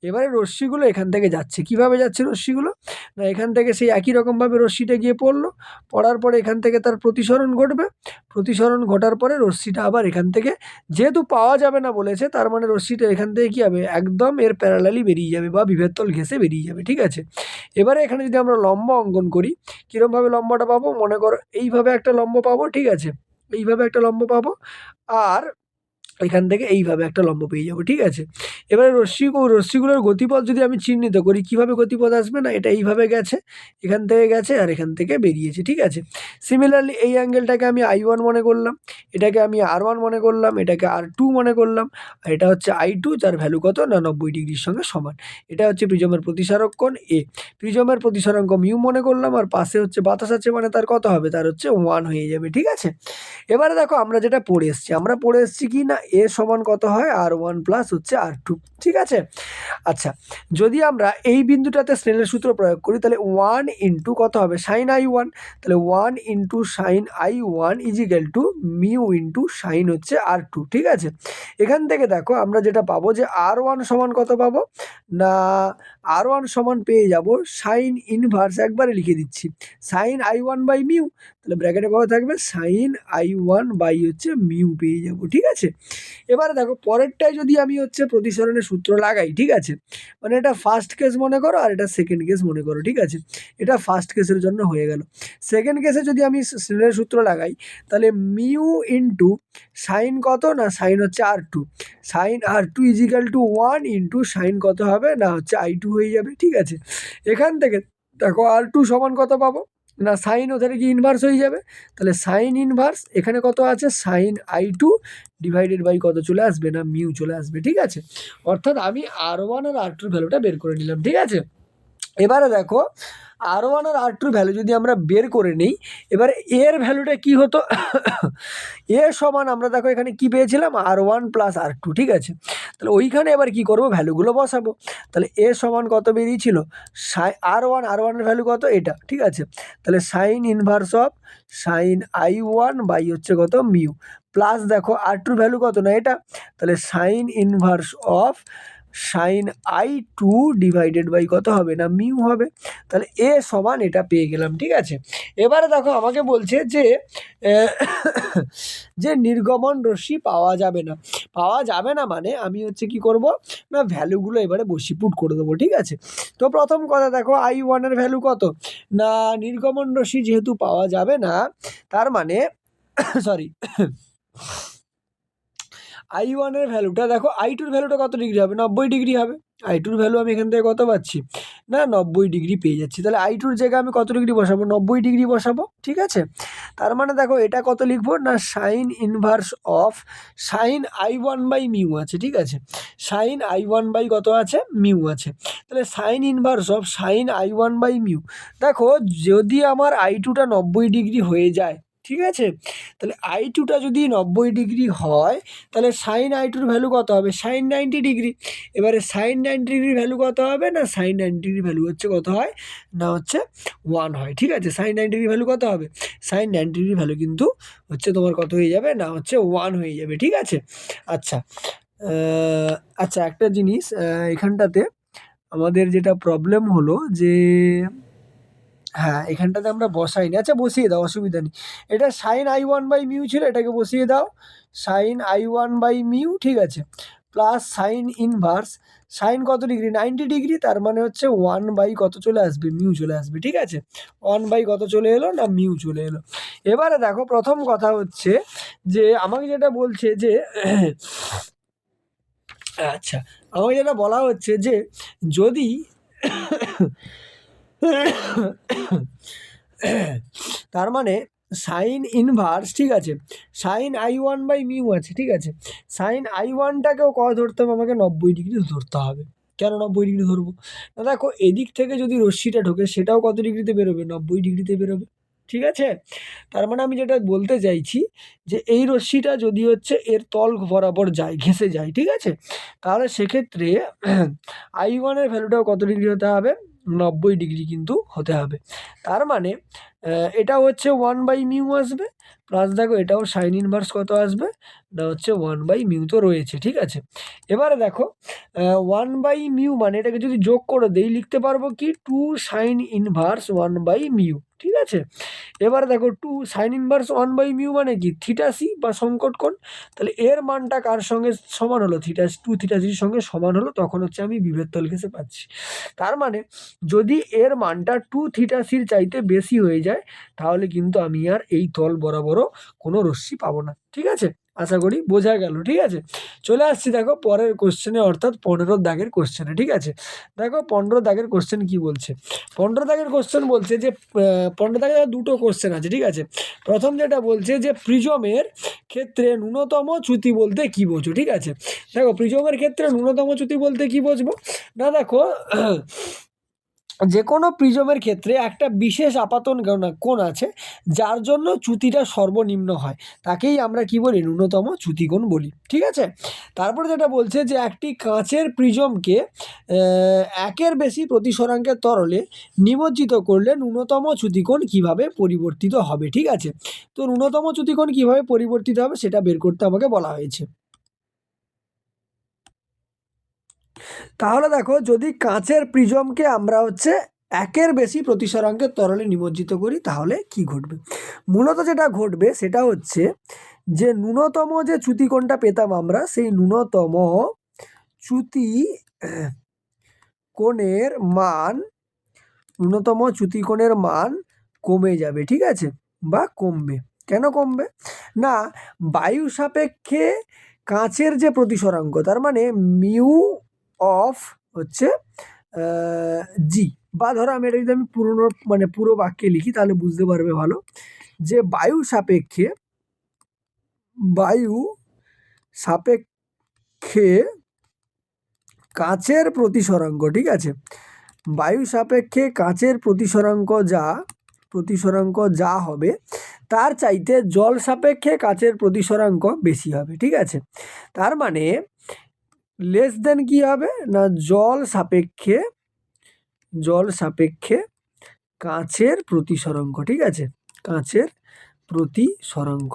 এবারে রশ্মিগুলো এখান থেকে যাচ্ছে, কিভাবে যাচ্ছে রশ্মিগুলো, না এখান থেকে সেই একই রকমভাবে রশ্মিটা গিয়ে পড়লো, পড়ার পরে এখান থেকে তার প্রতিসরণ ঘটবে, প্রতিসরণ ঘটার পরে রশ্মিটা আবার এখান থেকে যেহেতু পাওয়া যাবে না বলেছে, তার মানে রশ্মিটা এখান থেকে কী হবে একদম এর প্যারালালি বেরিয়ে যাবে বা বিভেদ তল ঘেঁষে বেরিয়ে যাবে, ঠিক আছে। এবারে এখানে যদি আমরা লম্ব অঙ্কন করি, কীরকমভাবে লম্বটা পাবো, মনে করো এইভাবে একটা লম্ব পাবো, ঠিক আছে, এইভাবে একটা লম্ব পাবো আর এখান থেকে এইভাবে একটা লম্ব পেয়ে যাবো, ঠিক আছে। এবারে রশ্মিগুলোর গতিপথ যদি আমি চিহ্নিত করি, কিভাবে গতিপথ আসবে, না এটা এইভাবে গেছে, এখান থেকে গেছে আর এখান থেকে বেরিয়েছে, ঠিক আছে। সিমিলারলি এই অ্যাঙ্গেলটাকে আমি I1 মনে করলাম, এটাকে আমি R1 মনে করলাম, এটাকে R2 মনে করলাম, আর এটা হচ্ছে I2 যার ভ্যালু কত না 90 ডিগ্রির সঙ্গে সমান। এটা হচ্ছে প্রিজমের প্রতিসারক কোণ এ, প্রিজমের প্রতিসারাঙ্ক মিউ মনে করলাম, আর পাশে হচ্ছে বাতাস আছে মানে তার কত হবে, তার হচ্ছে 1 হয়ে যাবে, ঠিক আছে। এবারে দেখো আমরা যেটা পড়ে এসেছি, আমরা পড়ে এসেছি কি না এ সমান কত হয় R1 প্লাস হচ্ছে R2, ঠিক আছে। আচ্ছা যদি আমরা এই বিন্দুটাতে স্নেলের সূত্র প্রয়োগ করি তাহলে 1 ইন্টু কত হবে সাইন I1, তাহলে 1 into sine I1 equal to mu into sine হচ্ছে R2, ঠিক আছে। এখান থেকে দেখো আমরা যেটা পাবো যে R1 সমান কত পাবো, না R1 সমান পেয়ে যাব সাইন ইনভার্স, একবারে লিখে দিচ্ছি সাইন I1 বাই মিউ, তাহলে ব্র্যাকেটে কত থাকবে সাইন I1 বাই হচ্ছে মিউ পেয়ে যাব, ঠিক আছে। এবারে দেখো পরেরটায় যদি আমি হচ্ছে প্রতিসরণের সূত্র লাগাই, ঠিক আছে, মানে এটা ফার্স্ট কেস মনে করো আর এটা সেকেন্ড কেস মনে করো, ঠিক আছে, এটা ফার্স্ট কেসের জন্য হয়ে গেল। সেকেন্ড কেসে যদি আমি স্নেলের সূত্র লাগাই তাহলে মিউ ইন্টু সাইন কত, না সাইন হচ্ছে R2, sine R2 equal to 1 into sine কত হবে, না হচ্ছে I2 হয়ে যাবে, ঠিক আছে। এখান থেকে দেখো R2 সমান কত পাবো, না সাইন ওখানে কি ইনভার্স হয়ে যাবে, তাহলে সাইন ইনভার্স এখানে কত আছে সাইন I2 ডিভাইডেড বাই কত চলে আসবে, না মিউ চলে আসবে, ঠিক আছে। অর্থাৎ আমি R1 আর R2 ভ্যালুটা বের করে নিলাম, ঠিক আছে। এবারে দেখো R1 আর R2 ভ্যালু যদি আমরা বের করে নিই, এবারে এর ভ্যালুটা কি হতো, এ সমান আমরা দেখো এখানে কি পেয়েছিলাম R1 প্লাস R2, ঠিক আছে। তাহলে ওইখানে এবার কি করব ভ্যালুগুলো বসাবো, তাহলে এ সমান কত বেরিয়েছিল R1 এর ভ্যালু কত এটা, ঠিক আছে। তাহলে sine inverse of sine I1 by হচ্ছে কত মিউ, প্লাস দেখো R2 ভ্যালু কত না এটা, তাহলে sine inverse of sine i2 divided by কত হবে না মিউ হবে। তাহলে এ সমান এটা পেয়ে গেলাম, ঠিক আছে। এবারে দেখো আমাকে বলছে যে যে নির্গমন রশ্মি পাওয়া যাবে না। পাওয়া যাবে না মানে আমি হচ্ছে কি করব না ভ্যালুগুলো এবারে বসি পুট করে দেবো, ঠিক আছে। তো প্রথম কথা দেখো i1 এর ভ্যালু কত না নির্গমন রশ্মি যেহেতু পাওয়া যাবে না, তার মানে সরি i1 এর ভ্যালুটা দেখো i2 এর ভ্যালুটা কত ডিগ্রি হবে 90 ডিগ্রি হবে। i2 এর ভ্যালু আমি এখান থেকে কত পাচ্ছি না 90 ডিগ্রি পেয়ে যাচ্ছি। তাহলে i2 এর জায়গায় আমি কত ডিগ্রি বসাবো 90 ডিগ্রি বসাবো, ঠিক আছে। তার মানে দেখো এটা কত লিখবো না sine inverse of sine i1 by mu আছে, ঠিক আছে। সাইন i1 বাই কত আছে মিউ আছে। তাহলে sine inverse of sine i1 by mu. দেখো যদি আমার i2টা 90 ডিগ্রি হয়ে যায়, ঠিক আছে, তাহলে i2টা যদি 90 ডিগ্রি হয় তাহলে সাইন i2 এর ভ্যালু কত হবে সাইন 90 ডিগ্রি। এবারে সাইন 90 ডিগ্রির ভ্যালু কত হবে না সাইন 90 ডিগ্রির ভ্যালু হচ্ছে কত হয় না হচ্ছে 1 হয়, ঠিক আছে। সাইন 90 ডিগ্রির ভ্যালু কত হবে সাইন 90 ডিগ্রির ভ্যালু কিন্তু হচ্ছে তোমার কত হয়ে যাবে না হচ্ছে 1 হয়ে যাবে, ঠিক আছে। আচ্ছা আচ্ছা একটা জিনিস এখানটাতে আমাদের যেটা প্রবলেম হলো যে হ্যাঁ এখানটাতে আমরা বসাইনি, আচ্ছা বসিয়ে দাও অসুবিধা নেই। এটা সাইন i1 বাই মিউ ছিল, এটাকে বসিয়ে দাও সাইন i1 বাই মিউ, ঠিক আছে, প্লাস সাইন ইনভার্স সাইন কত ডিগ্রি 90 ডিগ্রি, তার মানে হচ্ছে 1 বাই কত চলে আসবে মিউ চলে আসবে, ঠিক আছে। 1 বাই কত চলে এলো না মিউ চলে এলো। এবারে দেখো প্রথম কথা হচ্ছে যে আমাকে যেটা বলছে যে আচ্ছা আমাকে যেটা বলা হচ্ছে যে যদি তার মানে সাইন ইনভার্স, ঠিক আছে, সাইন i1 বাই মিউ আছে, ঠিক আছে। সাইন i1টাকেও কত ধরতে হবে আমাকে 90 ডিগ্রি ধরতে হবে। কেন 90 ডিগ্রি ধরবো না দেখো এদিক থেকে যদি রশ্মিটা ঢোকে সেটাও কত ডিগ্রিতে বেরোবে 90 ডিগ্রিতে বেরোবে, ঠিক আছে। তার মানে আমি যেটা বলতে চাইছি যে এই রশ্মিটা যদি হচ্ছে এর তল বরাবর যায় ঘেঁষে যায়, ঠিক আছে, তাহলে সেক্ষেত্রে i1 এর ভ্যালুটাও কত ডিগ্রি হতে হবে 90 ডিগ্রি কিন্তু হতে হবে। তার মানে এটা হচ্ছে 1 বাই মিউ আসবে, প্লাস দেখো এটাও সাইন ইনভার্স কত আসবে না হচ্ছে 1 বাই মিউ তো রয়েছে, ঠিক আছে। এবারে দেখো 1 বাই মিউ মানে এটাকে যদি যোগ করে দেই লিখতে পারবো কি 2 সাইন ইনভার্স 1 বাই মিউ, ঠিক আছে। এবারে দেখো 2 সাইন ইনভার্স 1 বাই মিউ মানে কি থিটা সি বা সংকট কোণ। তাহলে এর মানটা কার সঙ্গে সমান হলো থিটা 2 থিটা সির সঙ্গে সমান হলো, তখন হচ্ছে আমি বিভেদ তল ঘেঁষে পাচ্ছি। তার মানে যদি এর মানটা 2 থিটা সির চাইতে বেশি হয়ে যায় তাহলে কিন্তু আমি আর এই তল বরাবরও কোনো রশ্মি পাবো না, ঠিক আছে। আশা করি বোঝা গেল, ঠিক আছে। চলে আসছি দেখো পরের কোশ্চেনে অর্থাৎ 15 দাগের কোশ্চেনে, ঠিক আছে। দেখো 15 দাগের কোশ্চেন কি বলছে 15 দাগের কোশ্চেন বলছে যে 15 দাগের দুটো কোশ্চেন আছে, ঠিক আছে। প্রথম যেটা বলছে যে প্রিজমের ক্ষেত্রে ন্যূনতম চ্যুতি বলতে কি বোঝো, ঠিক আছে। দেখো প্রিজমের ক্ষেত্রে ন্যূনতম চ্যুতি বলতে কি বুঝবো না দেখো যে কোনো প্রিজমের ক্ষেত্রে একটা বিশেষ আপাতন কোণ আছে যার জন্য চ্যুতিটা সর্বনিম্ন হয়, তাকেই আমরা কি বলি ন্যূনতম চ্যুতিকোণ বলি, ঠিক আছে। তারপরে যেটা বলছে যে একটি কাঁচের প্রিজমকে একের বেশি প্রতিসরাঙ্কের তরলে নিমজ্জিত করলে ন্যূনতম চ্যুতিকোণ কিভাবে পরিবর্তিত হবে, ঠিক আছে। তো ন্যূনতম চ্যুতিকোণ কিভাবে পরিবর্তিত হবে সেটা বের করতে আমাকে বলা হয়েছে। তাহলে দেখো যদি কাঁচের প্রিজমকে আমরা হচ্ছে একের বেশি প্রতিসরাঙ্কের তরলে নিমজ্জিত করি তাহলে কি ঘটবে মূলত যেটা ঘটবে সেটা হচ্ছে যে ন্যূনতম যে চ্যুতিকোণটা পেতাম আমরা সেই ন্যূনতম চ্যুতি কোণের মান ন্যূনতম চ্যুতিকোণের মান কমে যাবে, ঠিক আছে, বা কমবে। কেন কমবে না বায়ু সাপেক্ষে কাঁচের যে প্রতিসরাঙ্ক তার মানে মিউ অফ হচ্ছে জি, বা ধরো আমি এটা যদি আমি পুরো বাক্যে লিখি তাহলে বুঝতে পারবে ভালো যে বায়ু সাপেক্ষে কাঁচের প্রতিসরাঙ্ক, ঠিক আছে, বায়ু সাপেক্ষে কাঁচের প্রতিসরাঙ্ক যা হবে তার চাইতে জল সাপেক্ষে কাঁচের প্রতিসরাঙ্ক বেশি হবে, ঠিক আছে। তার মানে লেস দেন কি হবে না জল সাপেক্ষে কাঁচের প্রতিসরাঙ্ক, ঠিক আছে, কাঁচের প্রতিসরাঙ্ক।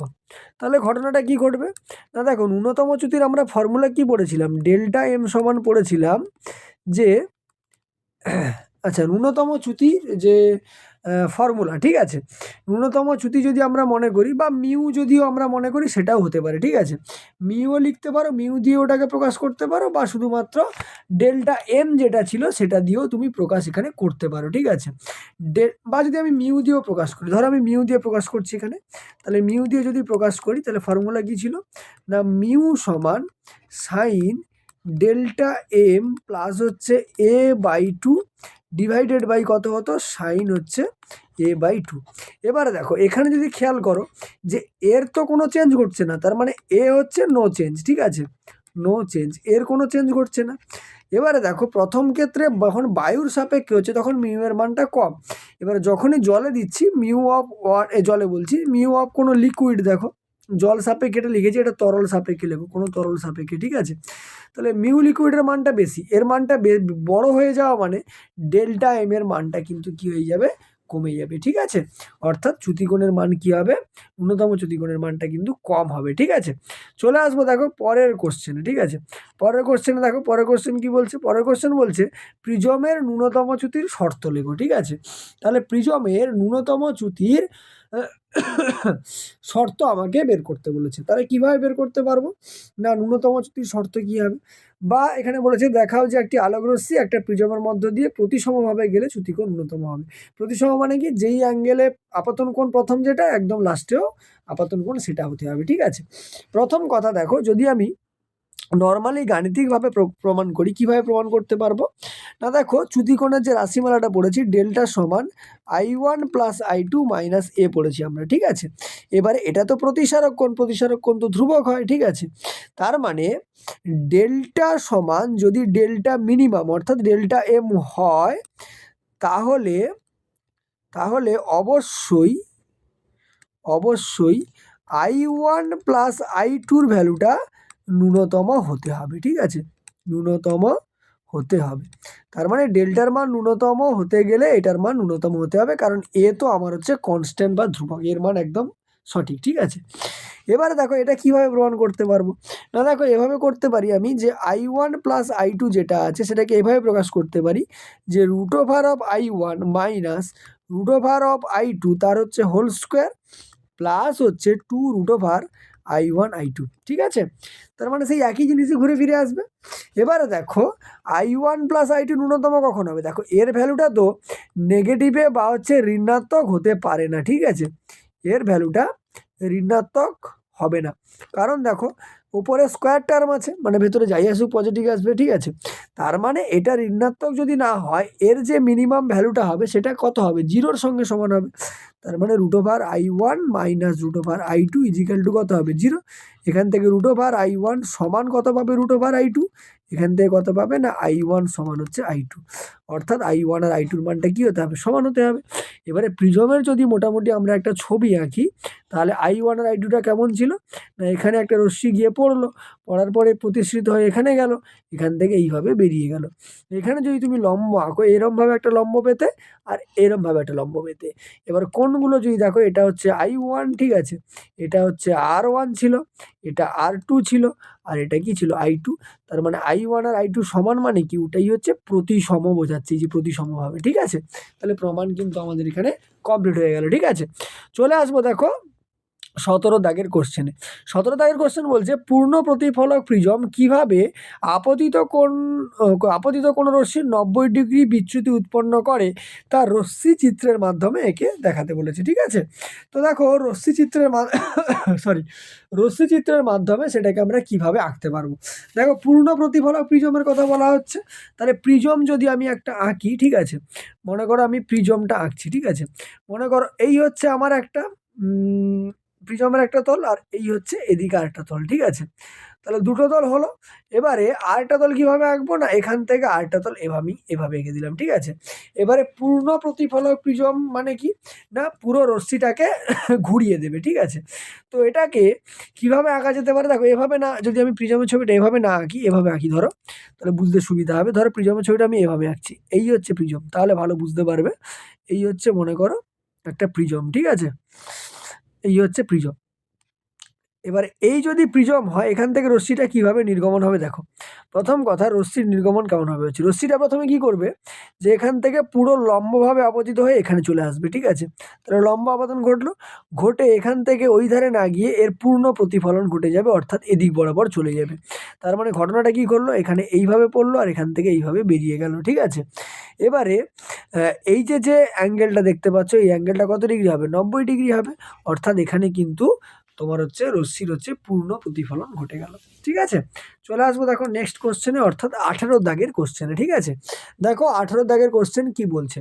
তাহলে ঘটনাটা কি ঘটবে না, দেখো ন্যূনতম চ্যুতির আমরা ফর্মুলা কি পড়েছিলাম, ডেল্টা এম সমান পড়েছিলাম যে আচ্ছা ন্যূনতম চ্যুতি যে ফর্মুলা, ঠিক আছে, ন্যূনতম চ্যুতি যদি আমরা মনে করি বা মিউ যদিও আমরা মনে করি সেটাও হতে পারে, ঠিক আছে, মিউও লিখতে পারো, মিউ দিয়ে ওটাকে প্রকাশ করতে পারো, বা শুধুমাত্র ডেল্টা এম যেটা ছিল সেটা দিয়েও তুমি প্রকাশ এখানে করতে পারো, ঠিক আছে, বা যদি আমি মিউ দিয়েও প্রকাশ করি, ধরো আমি মিউ দিয়ে প্রকাশ করছি এখানে, তাহলে মিউ দিয়ে যদি প্রকাশ করি তাহলে ফর্মুলা কি ছিল না, মিউ সমান সাইন ডেল্টা এম প্লাস হচ্ছে a/2 ডিভাইডেড বাই কত হতো, সাইন হচ্ছে a/2। এবারে দেখো এখানে যদি খেয়াল করো যে এর তো কোনো চেঞ্জ ঘটছে না, তার মানে এ হচ্ছে নো চেঞ্জ, ঠিক আছে, নো চেঞ্জ, এর কোনো চেঞ্জ ঘটছে না। এবারে দেখো প্রথম ক্ষেত্রে যখন বায়ুর সাপেক্ষে হচ্ছে তখন মিউ এর মানটা কম, এবারে যখনই জলে দিচ্ছি মিউ অফ জলে বলছি মিউ অফ কোনো লিকুইড, দেখো জল সাপেক্ষে এটা লিখেছি, এটা তরল সাপেক্ষে লেখো, কোনো তরল সাপেক্ষে, ঠিক আছে, তাহলে মিউ লিকুইডের মানটা বেশি, এর মানটা বড় হয়ে যাওয়া মানে ডেল্টা এম এর মানটা কিন্তু কি হয়ে যাবে, কমে যাবে, ঠিক আছে, অর্থাৎ চ্যুতিকোণের মান কি হবে, ন্যূনতম চ্যুতিকোণের মানটা কিন্তু কম হবে, ঠিক আছে। চলে আসবো দেখো পরের কোশ্চেনে, ঠিক আছে, পরের কোশ্চেনে দেখো, পরের কোশ্চেন কি বলছে, পরের কোশ্চেন বলছে প্রিজমের ন্যূনতম চ্যুতির শর্ত লেখো, ঠিক আছে, তাহলে প্রিজমের ন্যূনতম চ্যুতির শর্ত আমাকে বের করতে বলেছে, তাহলে কিভাবে বের করতে পারবো না, ন্যূনতম চ্যুতির শর্ত কি হবে, বা এখানে বলেছে দেখাও যে একটি আলোকরশ্মি একটা প্রিজমের মধ্য দিয়ে প্রতিসমভাবে গেলে চ্যুতিকোণ ন্যূনতম হবে। প্রতিসম মানে কি, যেই অ্যাঙ্গেলে আপাতন কোণ প্রথম যেটা একদম লাস্টেও আপাতন কোণ সেটা হতে হবে, ঠিক আছে। প্রথম কথা দেখো, যদি আমি নর্মালি গাণিতিকভাবে প্রমাণ করি, কিভাবে প্রমাণ করতে পারবো না, দেখো চ্যুতিকোণের যে রাশিমালাটা পড়েছি ডেল্টা সমান I1 প্লাস I2 মাইনাস এ পড়েছি আমরা, ঠিক আছে, এবারে এটা তো প্রতিসারক কোণ, প্রতিসারক কোণ তো ধ্রুবক হয়, ঠিক আছে, তার মানে ডেল্টা সমান যদি ডেল্টা মিনিমাম অর্থাৎ ডেল্টা এম হয় তাহলে তাহলে অবশ্যই I1 প্লাস I2 ভ্যালুটা ন্যূনতম হতে হবে, ঠিক আছে, ন্যূনতম হতে হবে, তার মানে ডেল্টার মান ন্যূনতম হতে গেলে এটার মান ন্যূনতম হতে হবে, কারণ এ তো আমার হচ্ছে কনস্ট্যান্ট বা ধ্রুবক, এর মান একদম সঠিক, ঠিক আছে। এবারে দেখো এটা কিভাবে প্রমাণ করতে পারবো না, দেখো এভাবে করতে পারি আমি যে I1 প্লাস I2 যেটা আছে সেটাকে এভাবে প্রকাশ করতে পারি যে root over of I1 minus root over of I2 তার হচ্ছে হোল স্কোয়ার প্লাস হচ্ছে 2 রুট ওভার I1 I2, ঠিক আছে, তার মানে সেই একই জিনিসই ঘুরে ফিরে আসবে। এবারে দেখো I1 প্লাস I2 ন্যূনতম কখন হবে, দেখো এর ভ্যালুটা তো নেগেটিভে বা হচ্ছে ঋণাত্মক হতে পারে না, ঠিক আছে, এর ভ্যালুটা ঋণাত্মক হবে না, কারণ দেখো উপরে স্কোয়ার টার্ম আছে মানে ভেতরে যাই আসুক পজিটিভ আসবে, ঠিক আছে, তার মানে এটা ঋণাত্মক যদি না হয় এর যে মিনিমাম ভ্যালুটা হবে সেটা কত হবে, জিরোর সঙ্গে সমান হবে, তার মানে root over I1 minus root over I2 equal to কত হবে, জিরো, এখান থেকে রুট ওভার I1 সমান কত পাবে, রুট ওভার I2, এখান থেকে কত পাবে না I1 সমান হচ্ছে I2, অর্থাৎ I1 আর I2 মানটা কি হতে হবে, সমান হতে হবে। এবারে প্রিজমের যদি মোটামুটি আমরা একটা ছবি আঁকি তাহলে I1 আর I2টা কেমন ছিল না, এখানে একটা রশ্মি গিয়ে পড়লো, পড়ার পরে প্রতিসৃত হয়ে এখানে গেল, এখান থেকে এইভাবে বেরিয়ে গেল, এখানে যদি তুমি লম্ব আঁকো এরমভাবে একটা লম্ব পেতে আর এরমভাবে একটা লম্ব পেতে, এবার কোণগুলো যদি দেখো এটা হচ্ছে I1, ঠিক আছে, এটা হচ্ছে R1 ছিল, এটা R2 ছিল, আর এটা কি ছিল I2, তার মানে I1 আর I2 সমান মানে কি, ওটাই হচ্ছে প্রতিসম বোঝাচ্ছে, যে প্রতিসমভাবে, ঠিক আছে, তাহলে প্রমাণ কিন্তু আমাদের এখানে কমপ্লিট হয়ে গেল, ঠিক আছে। চলে আসবো দেখো 17 দাগের কোশ্চেনে। 17 দাগের কোশ্চেন বলছে পূর্ণ প্রতিফলক প্রিজম কিভাবে আপতিত কোণ রশ্মির 90 ডিগ্রি বিচ্যুতি উৎপন্ন করে তার রশ্মি চিত্রের মাধ্যমে একে দেখাতে বলেছে, ঠিক আছে। তো দেখো রশ্মি চিত্রের মাধ্যমে সেটাকে আমরা কিভাবে আঁকতে পারবো, দেখো পূর্ণ প্রতিফলক প্রিজমের কথা বলা হচ্ছে, তাহলে প্রিজম যদি আমি একটা আঁকি, ঠিক আছে, মনে করো আমি প্রিজমটা আঁকছি, ঠিক আছে, মনে করো এই হচ্ছে আমার একটা প্রিজমের একটা তল আর এই হচ্ছে এদিকে আরেকটা তল, ঠিক আছে, তাহলে দুটো তল হলো, এবারে আরেকটা তল কিভাবে আঁকবো না, এখান থেকে আরেকটা তল এভাবে এঁকে দিলাম, ঠিক আছে। এবারে পূর্ণ প্রতিফলক প্রিজম মানে কি না, পুরো রশ্মিটাকে ঘুরিয়ে দেবে, ঠিক আছে, তো এটাকে কিভাবে আঁকা যেতে পারে, দেখো এভাবে না, যদি আমি প্রিজমের ছবিটা এভাবে না আঁকি এভাবে আঁকি ধরো, তাহলে বুঝতে সুবিধা হবে, ধরো প্রিজমের ছবিটা আমি এভাবে আঁকছি, এই হচ্ছে প্রিজম, তাহলে ভালো বুঝতে পারবে, এই হচ্ছে মনে করো একটা প্রিজম, ঠিক আছে, এই হচ্ছে প্রিজম। এবার এই যদি প্রিজম হয়, এখান থেকে রশ্মিটা কিভাবে নির্গমন হবে দেখো। প্রথম কথা, রশ্মির নির্গমন কেমন হবে হচ্ছে, রশ্মিটা প্রথমে কি করবে, যে এখান থেকে পুরো লম্বভাবে আপতিত হয়ে এখানে চলে আসবে, ঠিক আছে। তাহলে লম্ব আপতন ঘটলো, ঘটে এখান থেকে ওই ধারে না গিয়ে এর পূর্ণ প্রতিফলন ঘটে যাবে, অর্থাৎ এদিক বরাবর চলে যাবে। তার মানে ঘটনাটা কি করলো, এখানে এইভাবে পড়লো আর এখান থেকে এইভাবে বেরিয়ে গেল, ঠিক আছে। এবারে এই যে অ্যাঙ্গেলটা দেখতে পাচ্ছ, এই অ্যাঙ্গেলটা কত ডিগ্রি হবে, 90 ডিগ্রি হবে, অর্থাৎ এখানে কিন্তু তোমার হচ্ছে রশ্মির হচ্ছে পূর্ণ প্রতিফলন ঘটে গেল, ঠিক আছে। চলে আসবো দেখো নেক্সট কোশ্চেনে, অর্থাৎ 18 দাগের কোশ্চেনে, ঠিক আছে। দেখো 18 দাগের কোশ্চেন কি বলছে,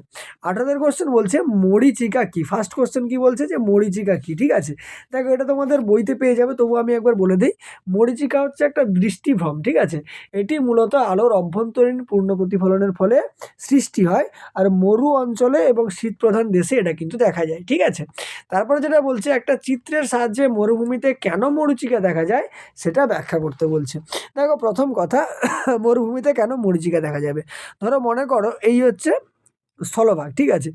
18 দাগের কোশ্চেন বলছে মরীচিকা কি। ফার্স্ট কোশ্চেন কি বলছে, যে মরীচিকা কি, ঠিক আছে। দেখো এটা তোমাদের বইতে পেয়ে যাবে, তবু আমি একবার বলে দিই। মরীচিকা হচ্ছে একটা দৃষ্টিভ্রম, ঠিক আছে। এটি মূলত আলোর অভ্যন্তরীণ পূর্ণ প্রতিফলনের ফলে সৃষ্টি হয়, আর মরু অঞ্চলে এবং শীতপ্রধান দেশে এটা কিন্তু দেখা যায়, ঠিক আছে। তারপরে যেটা বলছে, একটা চিত্রের সাহায্যে মরুভূমিতে কেন মরীচিকা দেখা যায় সেটা ব্যাখ্যা করতে বলছে। দেখো প্রথম কথা, মরুভূমিতে কেন মরীচিকা দেখা যাবে, ধরো মনে করো এই হচ্ছে স্থলভাগ, ঠিক আছে।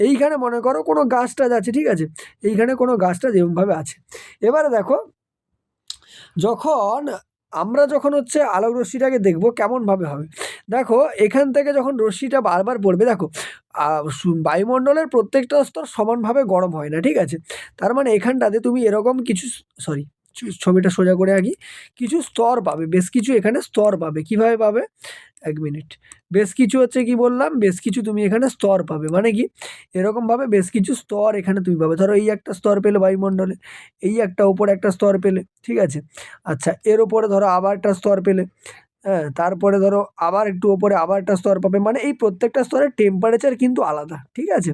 এইখানে মনে করো কোনো গাছ টাছ আছে, ঠিক আছে। এইখানে কোনো গাছটা যেরকমভাবে আছে। এবারে দেখো, যখন আমরা যখন হচ্ছে আলোক রশ্মিটাকে দেখবো কেমনভাবে হবে, দেখো এখান থেকে যখন রশ্মিটা বারবার পড়বে, দেখো বায়ুমণ্ডলের প্রত্যেকটা স্তর সমানভাবে গরম হয় না, ঠিক আছে। তার মানে এখানটাতে তুমি এরকম কিছু, সরি ছবিটা সোজা করে আঁকি, কিছু স্তর পাবে, বেশ কিছু এখানে স্তর পাবে। কিভাবে পাবে, এক মিনিট, বেশ কিছু হচ্ছে কি বললাম, বেশ কিছু তুমি এখানে স্তর পাবে, মানে কি এরকমভাবে বেশ কিছু স্তর এখানে তুমি পাবে। ধরো এই একটা স্তর পেলে বায়ুমণ্ডলে, এই একটা ওপরে একটা স্তর পেলে, ঠিক আছে। আচ্ছা এর ওপরে ধরো আবার একটা স্তর পেলে, হ্যাঁ, তারপরে ধরো আবার একটু ওপরে আবার একটা স্তর পাবে, মানে এই প্রত্যেকটা স্তরের টেম্পারেচার কিন্তু আলাদা, ঠিক আছে।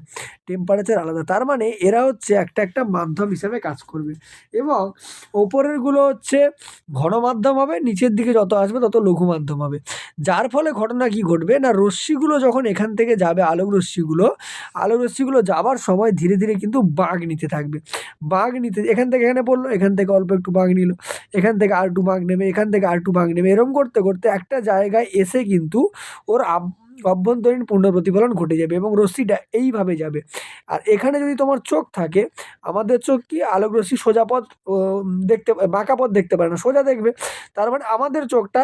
টেম্পারেচার আলাদা, তার মানে এরা হচ্ছে একটা একটা মাধ্যম হিসেবে কাজ করবে, এবং ওপরেরগুলো হচ্ছে ঘন মাধ্যম হবে, নিচের দিকে যত আসবে তত লঘু মাধ্যম হবে। যার ফলে ঘটনা কি ঘটবে না, রশ্মিগুলো যখন এখান থেকে যাবে, আলোক রশ্মিগুলো যাবার সময় ধীরে ধীরে কিন্তু বাঁক নিতে থাকবে। বাঁক নিতে এখান থেকে এখানে পড়লো, এখান থেকে অল্প একটু বাঁক নিল, এখান থেকে আর একটু বাঁক নেবে, এখান থেকে আর একটু বাঁক নেবে, এরকম করতে করতে একটা জায়গায় এসে কিন্তু ওর অভ্যন্তরীণ পূর্ণ প্রতিফলন ঘটে যাবে, এবং রশ্মিটা এইভাবে যাবে। আর এখানে যদি তোমার চোখ থাকে, আমাদের চোখ কি আলোক রশ্মি সোজা পথ দেখতে, বাঁকা পথ দেখতে পারে না, সোজা দেখবে। তার মানে আমাদের চোখটা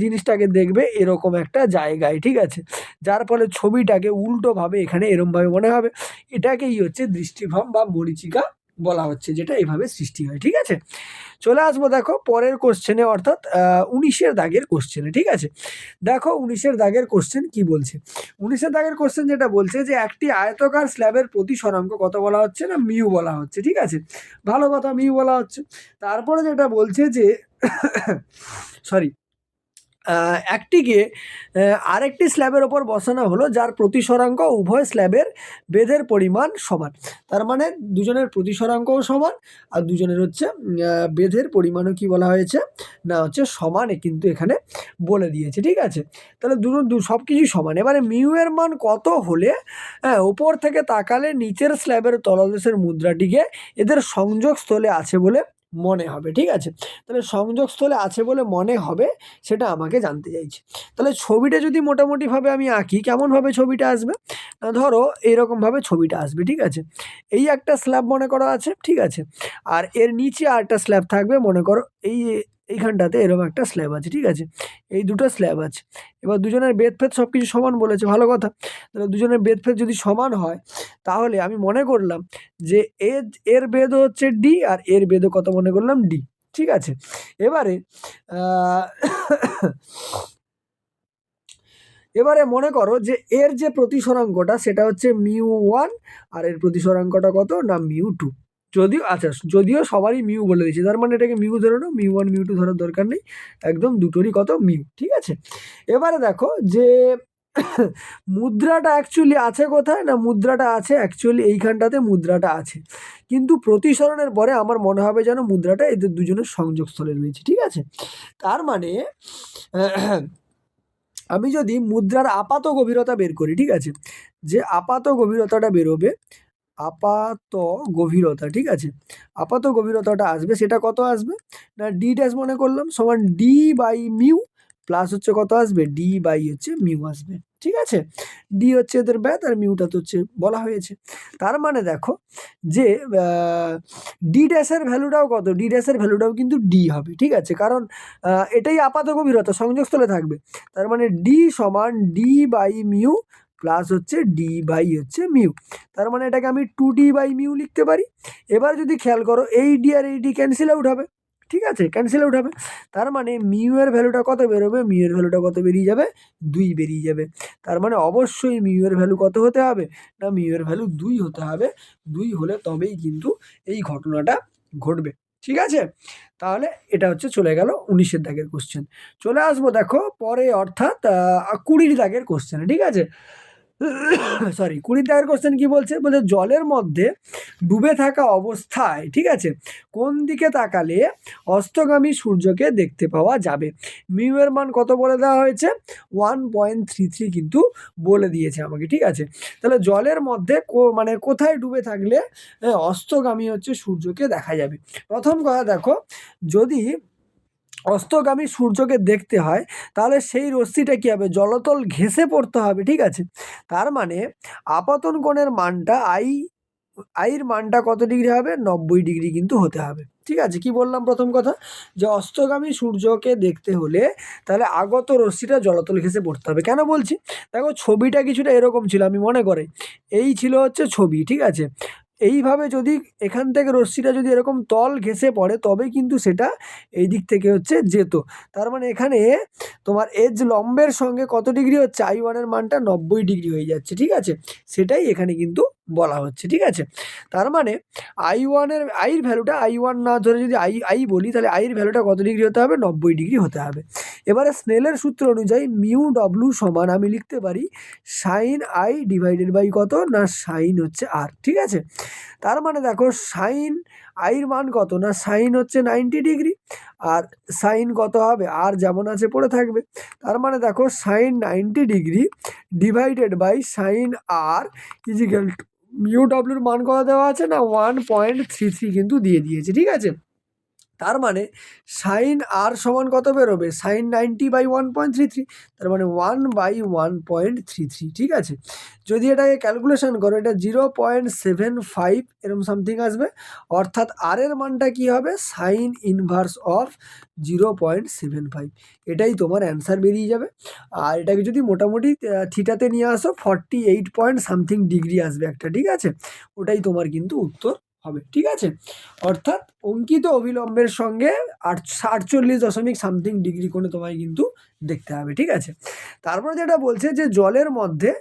জিনিসটাকে দেখবে এরকম একটা জায়গায়, ঠিক আছে। যার ফলে ছবিটাকে উল্টোভাবে এখানে এরমভাবে মনে হবে। এটাকেই হচ্ছে দৃষ্টিভ্রম বা মরীচিকা বলা হচ্ছে, যেটা এইভাবে সৃষ্টি হয়, ঠিক আছে। চলে আসবো দেখো পরের কোশ্চেনে, অর্থাৎ 19-এর দাগের কোশ্চেনে, ঠিক আছে। দেখো 19-এর দাগের কোশ্চেন কি বলছে, 19-এর দাগের কোশ্চেন যেটা বলছে, যে একটি আয়তকার স্ল্যাবের প্রতিসরাঙ্ক কত বলা হচ্ছে না, মিউ বলা হচ্ছে, ঠিক আছে। ভালো কথা, মিউ বলা হচ্ছে। তারপরে যেটা বলছে যে সরি, একটিকে আরেকটি স্ল্যাবের ওপর বসানো হলো, যার প্রতিসরাঙ্ক উভয় স্ল্যাবের বেধের পরিমাণ সমান। তার মানে দুজনের প্রতিসরাঙ্কও সমান, আর দুজনের হচ্ছে বেধের পরিমাণও কি বলা হয়েছে না, হচ্ছে সমান, কিন্তু এখানে বলে দিয়েছে, ঠিক আছে। তাহলে সব কিছুই সমান। এবারে মিউ এর মান কত হলে, হ্যাঁ, ওপর থেকে তাকালে নিচের স্ল্যাবের তলদেশের মুদ্রাটিকে এদের সংযোগস্থলে আছে বলে মনে হবে, ঠিক আছে। তাহলে সংযোগস্থলে আছে বলে মনে হবে, সেটা আমাকে জানতে চাইছে। তাহলে ছবিটা যদি মোটামুটিভাবে আমি আঁকি, কেমনভাবে ছবিটা আসবে, ধরো এরকমভাবে ছবিটা আসবে, ঠিক আছে। এই একটা স্ল্যাব মনে করা আছে, ঠিক আছে। আর এর নিচে আর একটা স্ল্যাব থাকবে, মনে করো এইখানটাতে এরকম একটা স্ল্যাব আছে, ঠিক আছে। এই দুটো স্ল্যাব আছে। এবার দুজনের বেধফেদ সব কিছু সমান বলেছে, ভালো কথা। তাহলে দুজনের বেধফেদ যদি সমান হয়, তাহলে আমি মনে করলাম যে এর বেধও হচ্ছে ডি, আর এর বেধও কত মনে করলাম, ডি, ঠিক আছে। এবারে এবারে মনে করো যে এর যে প্রতিসরাঙ্কটা সেটা হচ্ছে মিউ 1, আর এর প্রতিসরাঙ্কটা কত না মিউ 2। যদিও সবারই মিউ বলে দিয়েছে, তার মানে এটাকে মিউ ধরে নাও, মিউ 1 মিউ 2 ধরার দরকার নেই, একদম দুটোরই কত মিউ, ঠিক আছে। এবারে দেখো যে মুদ্রাটা অ্যাকচুয়ালি আছে কোথায় না, মুদ্রাটা আছে অ্যাকচুয়ালি এইখানটাতে মুদ্রাটা আছে, কিন্তু প্রতিসরণের পরে আমার মনে হবে যেন মুদ্রাটা এদের দুজনের সংযোগস্থলে রয়েছে, ঠিক আছে। তার মানে আমি যদি মুদ্রার আপাত গভীরতা বের করি, ঠিক আছে, যে আপাত গভীরতাটা বেরোবে, আপাত গভীরতা, ঠিক আছে, আপাত গভীরতাটা আসবে, সেটা কত আসবে না, ডি ড্যাশ মনে করলাম সমান ডি বাই মিউ, প্লাস হচ্ছে কত আসবে, ডি বাই হচ্ছে মিউ আসবে। ঠিক আছে, ডি হচ্ছে এদের ব্যাথ আর মিউটা তো হচ্ছে বলা হয়েছে। তার মানে দেখো যে ডি ড্যাশের ভ্যালুটাও কত, ডি ড্যাশের ভ্যালুটাও কিন্তু ডি হবে। ঠিক আছে, কারণ এটাই আপাত গভীরতা সংযোগস্থলে থাকবে। তার মানে ডি সমান ডি বাই মিউ প্লাস হচ্ছে ডি বাই হচ্ছে মিউ। তার মানে এটাকে আমি 2D বাই মিউ লিখতে পারি। এবার যদি খেয়াল করো এই ডি আর এই ডি ক্যান্সেল আউট হবে। ঠিক আছে, ক্যান্সেল আউট হবে। তার মানে মিউ এর ভ্যালুটা কত বেরোবে, মিউ এর ভ্যালুটা কত বেরিয়ে যাবে, 2 বেরিয়ে যাবে। তার মানে অবশ্যই মিউ এর ভ্যালু কত হতে হবে, না মিউ এর ভ্যালু 2 হতে হবে। 2 হলে তবেই কিন্তু এই ঘটনাটা ঘটবে। ঠিক আছে, তাহলে এটা হচ্ছে চলে গেল 19-এর দাগের কোশ্চেন। চলে আসবো দেখো পরে, অর্থাৎ 20 দাগের কোশ্চেনে। ঠিক আছে, সরি 20 দাগের কোশ্চেন কি বলছে, বলছে জলের মধ্যে ডুবে থাকা অবস্থায়, ঠিক আছে, কোন দিকে তাকালে অস্তগামী সূর্যকে দেখতে পাওয়া যাবে। মিউ এর মান কত বলে দেওয়া হয়েছে, 1.33 কিন্তু বলে দিয়েছে আমাকে। ঠিক আছে, তাহলে জলের মধ্যে মানে কোথায় ডুবে থাকলে অস্তগামী হচ্ছে সূর্যকে দেখা যাবে। প্রথম কথা দেখো, যদি অস্তগামী সূর্যকে দেখতে হয় তাহলে সেই রশ্মিটা কী হবে, জলতল ঘেঁষে পড়তে হবে। ঠিক আছে, তার মানে আপতন কোণের মানটা আইর মানটা কত ডিগ্রি হবে, 90 ডিগ্রি কিন্তু হতে হবে। ঠিক আছে, কি বললাম প্রথম কথা, যে অস্তগামী সূর্যকে দেখতে হলে তাহলে আগত রশ্মিটা জলতল ঘেঁষে পড়তে হবে। কেন বলছি, দেখো ছবিটা কিছুটা এরকম ছিল, আমি মনে করি এই ছিল হচ্ছে ছবি। ঠিক আছে, এইভাবে যদি এখান থেকে রশ্মিটা যদি এরকম তল ঘেঁষে পড়ে তবে কিন্তু সেটা এই দিক থেকে হচ্ছে যেত। তার মানে এখানে তোমার এজ লম্বের সঙ্গে কত ডিগ্রি হচ্ছে, I1 এর মানটা 90 ডিগ্রি হয়ে যাচ্ছে। ঠিক আছে, সেটাই এখানে কিন্তু বলা হচ্ছে। ঠিক আছে, তার মানে আইর ভ্যালুটা I1 না ধরে যদি আই বলি, তাহলে আইর ভ্যালুটা কত ডিগ্রি হতে হবে, 90 ডিগ্রি হতে হবে। এবারে স্নেলের সূত্র অনুযায়ী মিউ ডব্লিউ সমান আমি লিখতে পারি সাইন আই ডিভাইডেড বাই কত, না সাইন হচ্ছে আর। ঠিক আছে, তার মানে দেখো সাইন আইর মান কত, না সাইন হচ্ছে 90 ডিগ্রি, আর সাইন কত হবে, আর যেমন আছে পড়ে থাকবে। তার মানে দেখো sine 90 degree divided by sine আর ইজিক্যাল টু মিউ ডব্লিউর মান কত দেওয়া আছে, না 1.33 কিন্তু দিয়ে দিয়েছে। ঠিক আছে, তার মানে সাইন আর সমান কত বেরোবে, সাইন 90 বাই 1.33, তার মানে 1/1.33। ঠিক আছে, যদি এটাকে ক্যালকুলেশন করো এটা 0.75 এরকম সামথিং আসবে, অর্থাৎ আর এর মানটা কি হবে, সাইন ইনভার্স অফ 0.75। এটাই তোমার অ্যান্সার বেরিয়ে যাবে। আর এটাকে যদি মোটামুটি থিটাতে নিয়ে আসো 48 পয়েন্ট সামথিং ডিগ্রি আসবে একটা। ঠিক আছে, ওটাই তোমার কিন্তু উত্তর হবে। ঠিক আছে, অর্থাৎ অঙ্কিত অভিলম্বের সঙ্গে 48 সামথিং ডিগ্রি কোণে তোমায় কিন্তু দেখতে হবে। ঠিক আছে, তারপরে যেটা বলছে যে জলের মধ্যে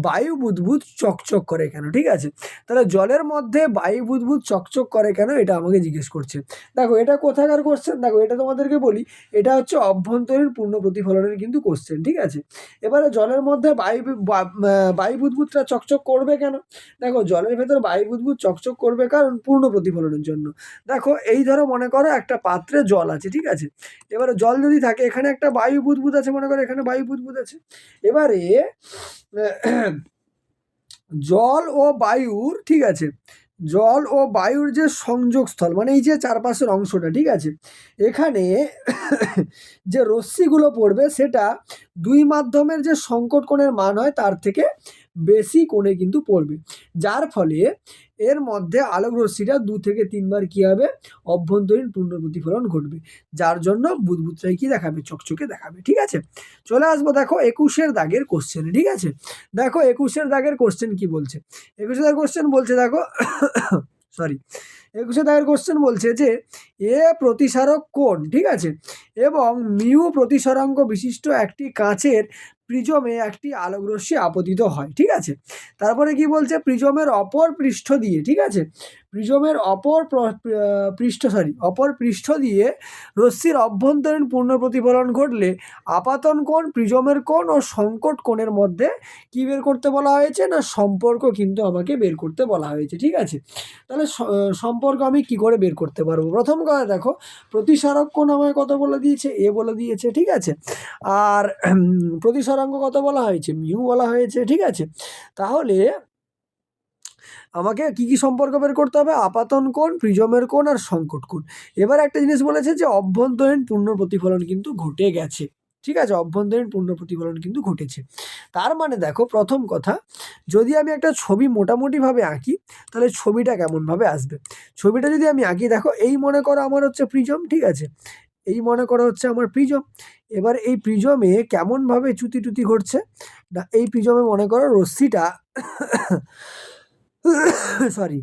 বায়ু বুদবুদ চকচক করে কেন। ঠিক আছে, তাহলে জলের মধ্যে বায়ু বুদবুদ চকচক করে কেন, এটা আমাকে জিজ্ঞেস করছে। দেখো এটা কোথাকার কোশ্চেন, দেখো এটা তোমাদেরকে বলি, এটা হচ্ছে অভ্যন্তরীণ পূর্ণ প্রতিফলনের কিন্তু কোশ্চেন। ঠিক আছে, এবারে জলের মধ্যে বায়ু বুদবুদটা চকচক করবে কেন, দেখো জলের ভেতর বায়ু বুদবুদ চকচক করবে কারণ পূর্ণ প্রতিফলনের জন্য। দেখো এই ধরো মনে করো একটা পাত্রে জল আছে। ঠিক আছে, এবারে জল যদি থাকে, এখানে একটা বায়ু বুদবুদ আছে, মনে করো এখানে বায়ু বুদবুদ আছে। এবারে জল ও বায়ুর, ঠিক আছে, জল ও বায়ুর যে সংযোগস্থল, মানে এই যে চারপাশের অংশটা, ঠিক আছে, এখানে যে রশ্মিগুলো পড়বে সেটা দুই মাধ্যমের যে সংকট কোণের মান হয় তার থেকে বেশি কোণে কিন্তু পড়বে, যার ফলে এর মধ্যে আলোক রশ্মিটা 2 থেকে 3 বার কি হবে, অভ্যন্তরীণ পূর্ণ প্রতিফলন ঘটবে, যার জন্য বুদবুদটাই কি দেখাবে, চকচকে দেখাবে। ঠিক আছে, চলে আসবো দেখো 21-এর দাগের কোশ্চেনে। ঠিক আছে, দেখো 21-এর দাগের কোশ্চেন কি বলছে, 21-এর দাগের কোশ্চেন বলছে দেখো সরি 21-এর দাগের কোশ্চেন বলছে যে এ প্রতিসারক কোণ, ঠিক আছে, এবং মিউ প্রতিসরাঙ্ক বিশিষ্ট একটি কাঁচের প্রিজমে একটি আলোকরশ্মি আপতিত হয়। ঠিক আছে, তারপরে কি বলছে, প্রিজমের অপর পৃষ্ঠ দিয়ে, ঠিক আছে, প্রিজমের অপর পৃষ্ঠ দিয়ে রশ্মির অভ্যন্তরীণ পূর্ণ প্রতিফলন ঘটলে আপাতন কোণ, প্রিজমের কোণ ও সংকট কোণের মধ্যে কি বের করতে বলা হয়েছে, না সম্পর্ক কিন্তু আমাকে বের করতে বলা হয়েছে। ঠিক আছে, তাহলে সম্পর্ক আমি কি করে বের করতে পারবো, প্রথম কথা দেখো প্রতিসারক কোণ আমায় কত বলে দিয়েছে, এ বলে দিয়েছে। ঠিক আছে, আর প্রতিসরাঙ্ক কত বলা হয়েছে, মিউ বলা হয়েছে। ঠিক আছে, তাহলে আমাকে কি কি সম্পর্ক বের করতে হবে, আপাতন কোণ, প্রিজমের কোণ আর সংকট কোণ। এবার একটা জিনিস বলেছে যে অভ্যন্তরীণ পূর্ণ প্রতিফলন কিন্তু ঘটে গেছে। ঠিক আছে, অভ্যন্তরীণ পূর্ণ প্রতিফলন কিন্তু ঘটেছে। তার মানে দেখো, প্রথম কথা, যদি আমি একটা ছবি মোটামুটিভাবে আঁকি তাহলে ছবিটা কেমনভাবে আসবে। ছবিটা যদি আমি আঁকি, দেখো এই মনে করো আমার হচ্ছে প্রিজম, ঠিক আছে, এই মনে করা হচ্ছে আমার প্রিজম। এবার এই প্রিজমে কেমনভাবে চ্যুতি টুতি ঘটছে না, এই প্রিজমে মনে করো রশ্মিটা সরি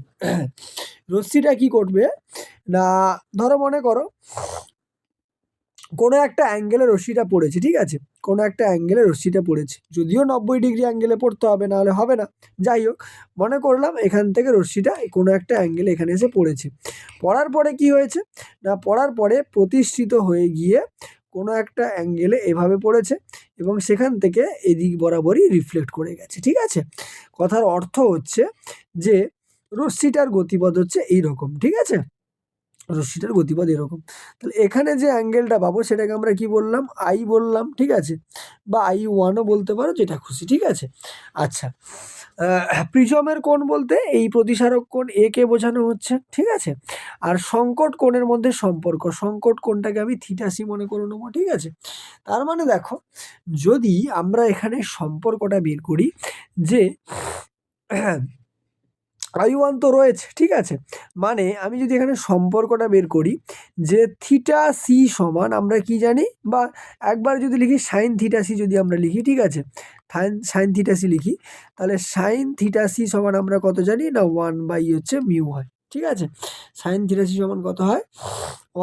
রশ্মিটা কি করবে না, ধরো মনে করো কোনো একটা অ্যাঙ্গেলে রশ্মিটা পড়েছে, ঠিক আছে, কোনো একটা অ্যাঙ্গেলে রশ্মিটা পড়েছে, যদিও 90 ডিগ্রি অ্যাঙ্গেলে পড়তে হবে, না হলে হবে না। যাই হোক, মনে করলাম এখান থেকে রশ্মিটা কোনো একটা অ্যাঙ্গেলে এখানে এসে পড়েছে। পড়ার পরে কি হয়েছে না, পড়ার পরে প্রতিষ্ঠিত হয়ে গিয়ে কোনো একটা অ্যাঙ্গেলে এভাবে পড়েছে এবং সেখান থেকে এদিক বরাবরই রিফ্লেক্ট করে গেছে। ঠিক আছে, কথার অর্থ হচ্ছে যে রশ্মিটার গতিপথ হচ্ছে এইরকম। ঠিক আছে, রশ্মিটার গতিপথ এরকম। তাহলে এখানে যে অ্যাঙ্গেলটা পাবো সেটাকে আমরা কি বললাম, আই বললাম। ঠিক আছে, বা I1ও বলতে পারো, যেটা খুশি। ঠিক আছে, আচ্ছা, প্রিজমের কোণ বলতে এই প্রতিসারক কোণ এ কে বোঝানো হচ্ছে। ঠিক আছে, আর সংকট কোণের মধ্যে সম্পর্ক, সংকট কোণটাকে আমি থিটা সি মনে করে নেবো। ঠিক আছে, তার মানে দেখো, যদি আমরা এখানে সম্পর্কটা বের করি যে I1 তো রয়েছে, ঠিক আছে, মানে আমি যদি এখানে সম্পর্কটা বের করি যে থিটা সি সমান, আমরা কি জানি, বা একবার যদি লিখি সাইন থিটা সি, যদি আমরা লিখি, ঠিক আছে, সাইন থিটা সি লিখি, তাহলে সাইন থিটা সি সমান আমরা কত জানি না, 1/, হচ্ছে মিউ হয়। ঠিক আছে, সাইন থিটা সি সমান কত হয়,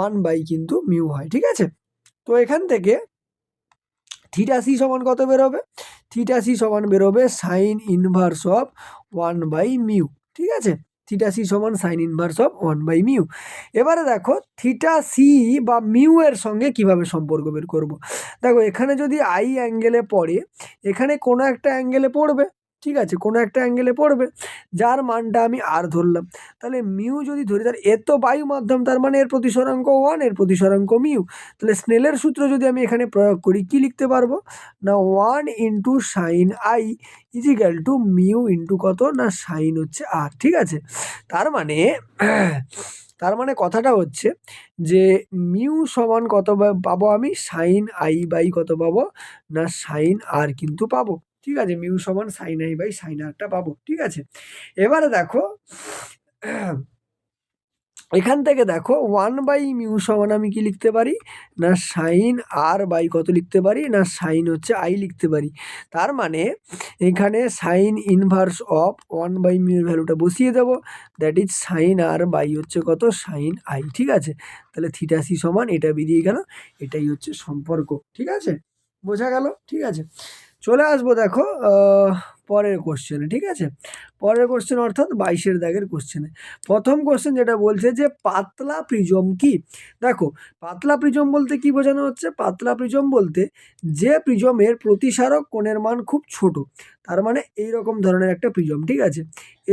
1/, কিন্তু মিউ হয়। ঠিক আছে, তো এখান থেকে থিটা সি সমান কত বেরোবে, থিটা সি সমান বেরোবে সাইন ইনভার্স অফ 1/, মিউ। ঠিক আছে, থিটা সি সমান সাইন ইনভার্স অফ 1/, মিউ। এবারে দেখো থিটা সি বা মিউ এর সঙ্গে কিভাবে সম্পর্ক বের করব। দেখো এখানে যদি আই অ্যাঙ্গেলে পড়ে, এখানে কোনো একটা অ্যাঙ্গেলে পড়বে। ঠিক আছে, কোনো একটা অ্যাঙ্গেলে পড়বে, যার মানটা আমি আর ধরলাম। তাহলে মিউ যদি ধরি, তার এর তো বায়ু মাধ্যম, তার মানে এর প্রতিসরাঙ্ক 1, এর প্রতিসরাঙ্ক মিউ। তাহলে স্নেলের সূত্র যদি আমি এখানে প্রয়োগ করি, কি লিখতে পারবো না, 1 into sine I equal to mu into কত না, সাইন হচ্ছে আর। ঠিক আছে, তার মানে কথাটা হচ্ছে যে মিউ সমান কত পাবো আমি, সাইন আই বাই কত পাবো না, সাইন আর কিন্তু পাবো। ঠিক আছে, মিউ সমান সাইন আই বাই সাইন আরটা পাবো। ঠিক আছে, এবারে দেখো এখান থেকে দেখো 1/, মিউ সমান আমি কি লিখতে পারি না, সাইন আর বাই কত লিখতে পারি না, সাইন হচ্ছে আই লিখতে পারি। তার মানে এখানে সাইন ইনভার্স অফ 1/, মিউ এর ভ্যালুটা বসিয়ে দেবো, that is sine R by হচ্ছে কত, সাইন আই। ঠিক আছে, তাহলে থিটা সি সমান এটা বেরিয়ে গেল, এটাই হচ্ছে সম্পর্ক। ঠিক আছে, বোঝা গেল। ঠিক আছে, চলে আসবো দেখো পরের কোশ্চেনে। ঠিক আছে, পরের কোশ্চেন অর্থাৎ 22 দাগের কোশ্চেনে প্রথম কোশ্চেন যেটা বলছে যে পাতলা প্রিজম কি। দেখো, পাতলা প্রিজম বলতে কি বোঝানো হচ্ছে, পাতলা প্রিজম বলতে যে প্রিজমের প্রতিসারক কোণের মান খুব ছোট, তার মানে এইরকম ধরনের একটা প্রিজম। ঠিক আছে,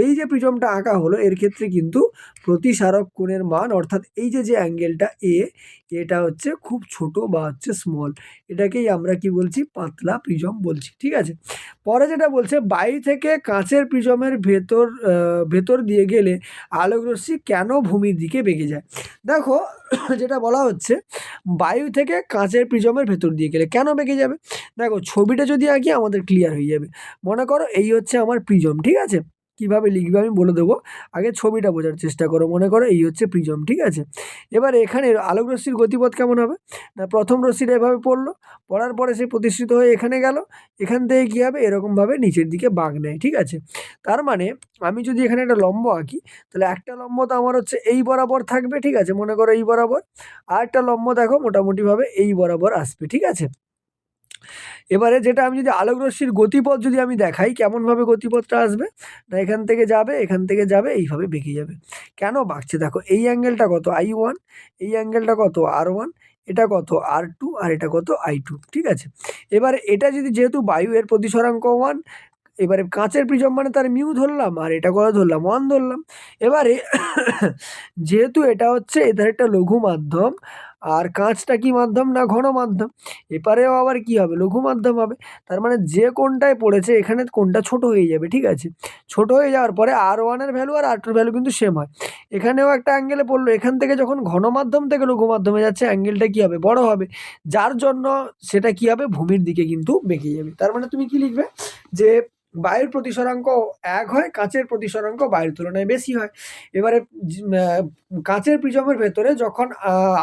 এই যে প্রিজমটা আঁকা হলো, এর ক্ষেত্রে কিন্তু প্রতিসারক কোণের মান, অর্থাৎ এই যে অ্যাঙ্গেলটা এটা হচ্ছে খুব ছোট বা হচ্ছে স্মল, এটাকেই আমরা কি বলছি, পাতলা প্রিজম বলছি। ঠিক আছে, পরে যেটা বলছে, বায়ু থেকে কাঁচের প্রিজমের ভেতর দিয়ে গেলে আলোক রশ্মি কেন ভূমির দিকে বেঁকে যায়। দেখো যেটা বলা হচ্ছে, বায়ু থেকে কাঁচের প্রিজমের ভেতর দিয়ে গেলে কেন বেঁকে যাবে। দেখো ছবিটা যদি আঁকি আমাদের ক্লিয়ার হয়ে যাবে। মনে করো এই হচ্ছে আমার প্রিজম। ঠিক আছে, কিভাবে লিখবে আমি বলে দেবো, আগে ছবিটা বোঝার চেষ্টা করো। মনে করো এই হচ্ছে প্রিজম। ঠিক আছে, এবার এখানে আলোক রশ্মির গতিপথ কেমন হবে না, প্রথম রশ্মিটা এভাবে পড়লো, পড়ার পরে সে প্রতিষ্ঠিত হয়ে এখানে গেল, এখান থেকে কী হবে, এরকমভাবে নিচের দিকে বাঁক নেয়। ঠিক আছে, তার মানে আমি যদি এখানে একটা লম্ব আঁকি, তাহলে একটা লম্ব তো আমার হচ্ছে এই বরাবর থাকবে। ঠিক আছে, মনে করো এই বরাবর, আর একটা লম্ব দেখো মোটামুটিভাবে এই বরাবর আসবে। ঠিক আছে, এবারে যেটা আমি যদি আলোক রশ্মির গতিপথ যদি আমি দেখাই, কেমনভাবে গতিপথটা আসবে না, এখান থেকে যাবে, এখান থেকে যাবে, এইভাবে বেঁকে যাবে। কেন বাঁকছে, দেখো এই অ্যাঙ্গেলটা কত, I1, এই অ্যাঙ্গেলটা কত, R1, এটা কত, R2, আর এটা কত, I2। ঠিক আছে, এবারে এটা যদি, যেহেতু বায়ু এর প্রতিসরাঙ্ক 1, এবারে কাঁচের প্রিজম মানে তার মিউ ধরলাম, আর এটা কত ধরলাম, 1 ধরলাম। এবারে যেহেতু এটা হচ্ছে এদের একটা লঘু মাধ্যম, আর কাঁচটা কি মাধ্যম না ঘন মাধ্যম, এপারেও আবার কি হবে লঘু মাধ্যম হবে। তার মানে যে কোনটায় পড়েছে এখানে কোনটা ছোট হয়ে যাবে, ঠিক আছে। ছোট হয়ে যাওয়ার পরে R1-এর ভ্যালু আর R2-এর ভ্যালু কিন্তু সেম হয়। এখানেও একটা অ্যাঙ্গেলে পড়লো, এখান থেকে যখন ঘন মাধ্যম থেকে লঘু মাধ্যমে যাচ্ছে অ্যাঙ্গেলটা কি হবে বড় হবে, যার জন্য সেটা কি হবে ভূমির দিকে কিন্তু বেঁকে যাবে। তার মানে তুমি কি লিখবে যে বায়ুর প্রতিসরাঙ্ক 1 হয়, কাঁচের প্রতিসরাঙ্ক বায়ুর তুলনায় বেশি হয়। এবারে কাঁচের প্রিজমের ভেতরে যখন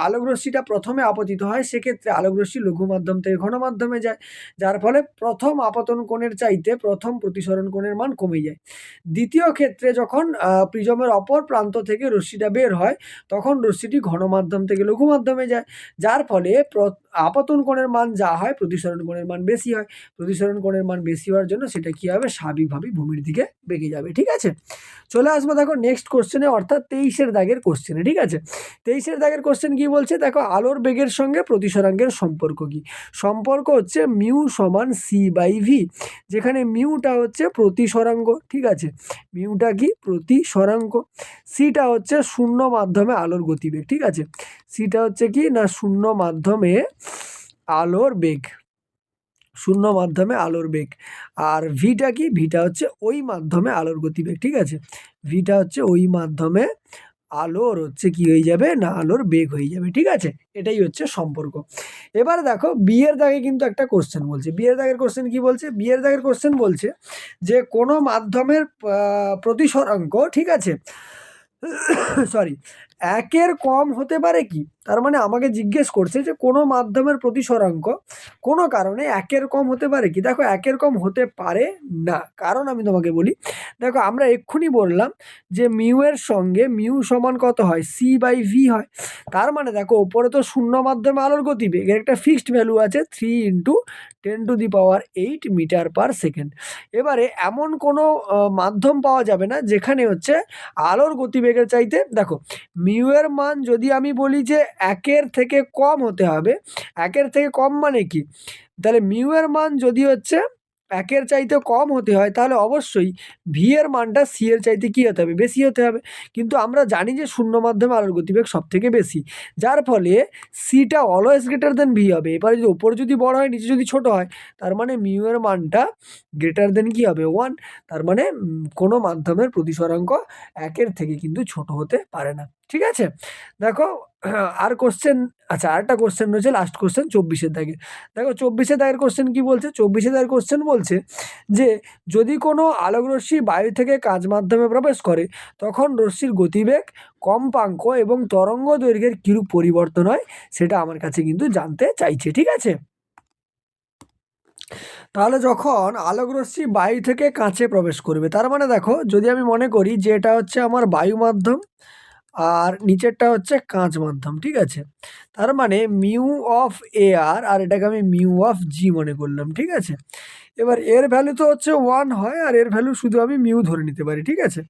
আলোক রশ্মিটা প্রথমে আপতিত হয় সেক্ষেত্রে আলোক রশ্মি লঘু মাধ্যম থেকে ঘন মাধ্যমে যায়, যার ফলে প্রথম আপতন কোণের চাইতে প্রথম প্রতিসরণ কোণের মান কমে যায়। দ্বিতীয় ক্ষেত্রে যখন প্রিজমের অপর প্রান্ত থেকে রশ্মিটা বের হয় তখন রশ্মিটি ঘন মাধ্যম থেকে লঘু মাধ্যমে যায়, যার ফলে আপতন কোণের মান যা হয় প্রতিসরণ কোণের মান বেশি হয়। প্রতিসরণ কোণের মান বেশি হওয়ার জন্য সেটা কি হবে স্বাভাবিকভাবেই ভূমির দিকে বেঁকে যাবে, ঠিক আছে। চলে আসবো দেখো নেক্সট কোশ্চেনে, অর্থাৎ 23-এর দাগের কোশ্চেনে, ঠিক আছে। 23-এর দাগের কোশ্চেন কি বলছে দেখো, আলোর বেগের সঙ্গে প্রতিসরাঙ্কের সম্পর্ক কি। সম্পর্ক হচ্ছে মিউ সমান c/v, যেখানে মিউটা হচ্ছে প্রতিসরাঙ্ক, ঠিক আছে। মিউটা কি প্রতিসরাঙ্ক, সিটা হচ্ছে শূন্য মাধ্যমে আলোর গতিবেগ, ঠিক আছে। সিটা হচ্ছে কি না শূন্য মাধ্যমে আলোর বেগ, শূন্য মাধ্যমে আলোর বেগ। আর ভিটা কি, ভিটা হচ্ছে ওই মাধ্যমে আলোর গতিবেগ, ঠিক আছে। ভিটা হচ্ছে ওই মাধ্যমে আলোর হচ্ছে কি হয়ে যাবে না আলোর বেগ হয়ে যাবে, ঠিক আছে। এটাই হচ্ছে সম্পর্ক। এবার দেখো বিয়ের দাগে কিন্তু একটা কোশ্চেন বলছে, বিয়ের দাগের কোশ্চেন কি বলছে, বিয়ের দাগের কোশ্চেন বলছে যে কোনো মাধ্যমের প্রতিসরাঙ্ক, ঠিক আছে, সরি, 1-এর কম হতে পারে কি। তার মানে আমাকে জিজ্ঞেস করছে যে কোনো মাধ্যমের প্রতিসরাঙ্ক কোনো কারণে 1-এর কম হতে পারে কি। দেখো 1-এর কম হতে পারে না, কারণ আমি তোমাকে বলি, দেখো আমরা এক্ষুনি বললাম যে মিউ এর সঙ্গে মিউ সমান কত হয় c/v হয়। তার মানে দেখো ওপরে তো শূন্য মাধ্যমে আলোর গতিবেগ এর একটা ফিক্সড ভ্যালু আছে 3 × 10⁸ মিটার/সেকেন্ড। এবারে এমন কোনো মাধ্যম পাওয়া যাবে না যেখানে হচ্ছে আলোর গতিবেগের চাইতে, দেখো মিউ এর মান যদি আমি বলি যে 1-এর থেকে কম হতে হবে, 1-এর থেকে কম মানে কি, তাহলে মিউ এর মান যদি হচ্ছে 1-এর চাইতে কম হতে হয় তাহলে অবশ্যই ভি এর মানটা সি এর চাইতে কি হতে হবে বেশি হতে হবে। কিন্তু আমরা জানি যে শূন্য মাধ্যমে আলোর গতিবেগ সব থেকে বেশি, যার ফলে সিটা অলওয়েজ গ্রেটার দেন ভি হবে। এবারে যদি ওপরে যদি বড় হয় নিচে যদি ছোট হয় তার মানে মিউ এর মানটা গ্রেটার দেন কি হবে 1। তার মানে কোনো মাধ্যমের প্রতিসরাঙ্ক 1-এর থেকে কিন্তু ছোট হতে পারে না, ঠিক আছে। দেখো আর কোশ্চেন, আচ্ছা আরেকটা কোশ্চেন রয়েছে লাস্ট কোশ্চেন 24-এর দাগে। দেখো 24-এর দাগের কোশ্চেন কি বলছে, 24-এর দাগের কোশ্চেন বলছে যে যদি কোনো আলোক রশ্মি বায়ু থেকে কাঁচ মাধ্যমে প্রবেশ করে তখন রশ্মির গতিবেগ, কম্পাঙ্ক এবং তরঙ্গ দৈর্ঘ্যের কিরূপ পরিবর্তন হয় সেটা আমার কাছে কিন্তু জানতে চাইছে, ঠিক আছে। তাহলে যখন আলোক রশ্মি বায়ু থেকে কাঁচে প্রবেশ করবে, তার মানে দেখো যদি আমি মনে করি যে এটা হচ্ছে আমার বায়ু মাধ্যম আর নিচেরটা হচ্ছে কাঁচ মাধ্যম, ঠিক আছে। তার মানে মিউ অফ এআর আর এটাকে আমি মিউ অফ জি মনে করলাম, ঠিক আছে। এবার এর ভ্যালু তো হচ্ছে 1 হয় আর এর ভ্যালু শুধু আমি মিউ ধরে নিতে পারি, ঠিক আছে।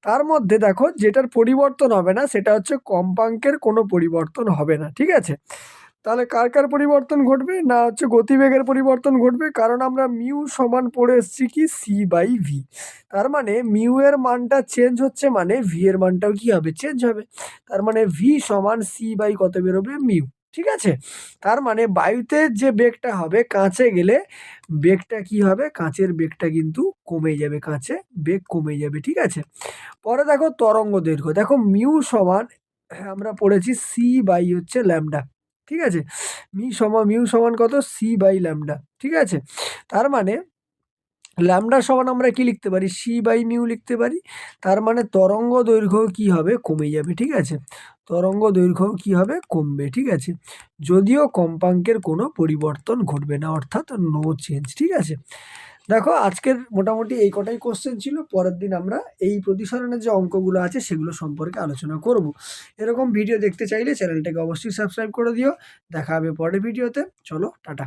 তার মধ্যে দেখো যেটার পরিবর্তন হবে না সেটা হচ্ছে কম্পাঙ্কের কোনো পরিবর্তন হবে না, ঠিক আছে। তাহলে কার কার পরিবর্তন ঘটবে না হচ্ছে গতিবেগের পরিবর্তন ঘটবে, কারণ আমরা মিউ সমান পড়ে এসেছি কি c/v। তার মানে মিউ এর মানটা চেঞ্জ হচ্ছে মানে ভি এর মানটাও কি হবে চেঞ্জ হবে। তার মানে ভি সমান c/ কত বেরোবে মিউ, ঠিক আছে। তার মানে বায়ুতে যে বেগটা হবে কাঁচে গেলে বেগটা কি হবে, কাঁচের বেগটা কিন্তু কমে যাবে, কাঁচে বেগ কমে যাবে, ঠিক আছে। পরে দেখো তরঙ্গ দৈর্ঘ্য, দেখো মিউ সমান আমরা পড়েছি c/ হচ্ছে ল্যামডা, ঠিক আছে। মিউ সমান কত c/λ, ঠিক আছে। তার মানে ল্যামডা সমান আমরা কি লিখতে পারি c/মিউ লিখতে পারি। তার মানে তরঙ্গ দৈর্ঘ্য কি হবে কমে যাবে, ঠিক আছে। তরঙ্গ দৈর্ঘ্য কি হবে কমবে, ঠিক আছে। যদিও কম্পাঙ্কের কোনো পরিবর্তন ঘটবে না, অর্থাৎ নো চেঞ্জ, ঠিক আছে। দেখো আজকের মোটামুটি এই কটাই কোশ্চেন ছিল। পরের দিন আমরা এই প্রতিসরণের যে অঙ্কগুলো আছে সেগুলো সম্পর্কে আলোচনা করব। এরকম ভিডিও দেখতে চাইলে চ্যানেলটাকে অবশ্যই সাবস্ক্রাইব করে দিও। দেখা হবে পরের ভিডিওতে। চলো টাটা।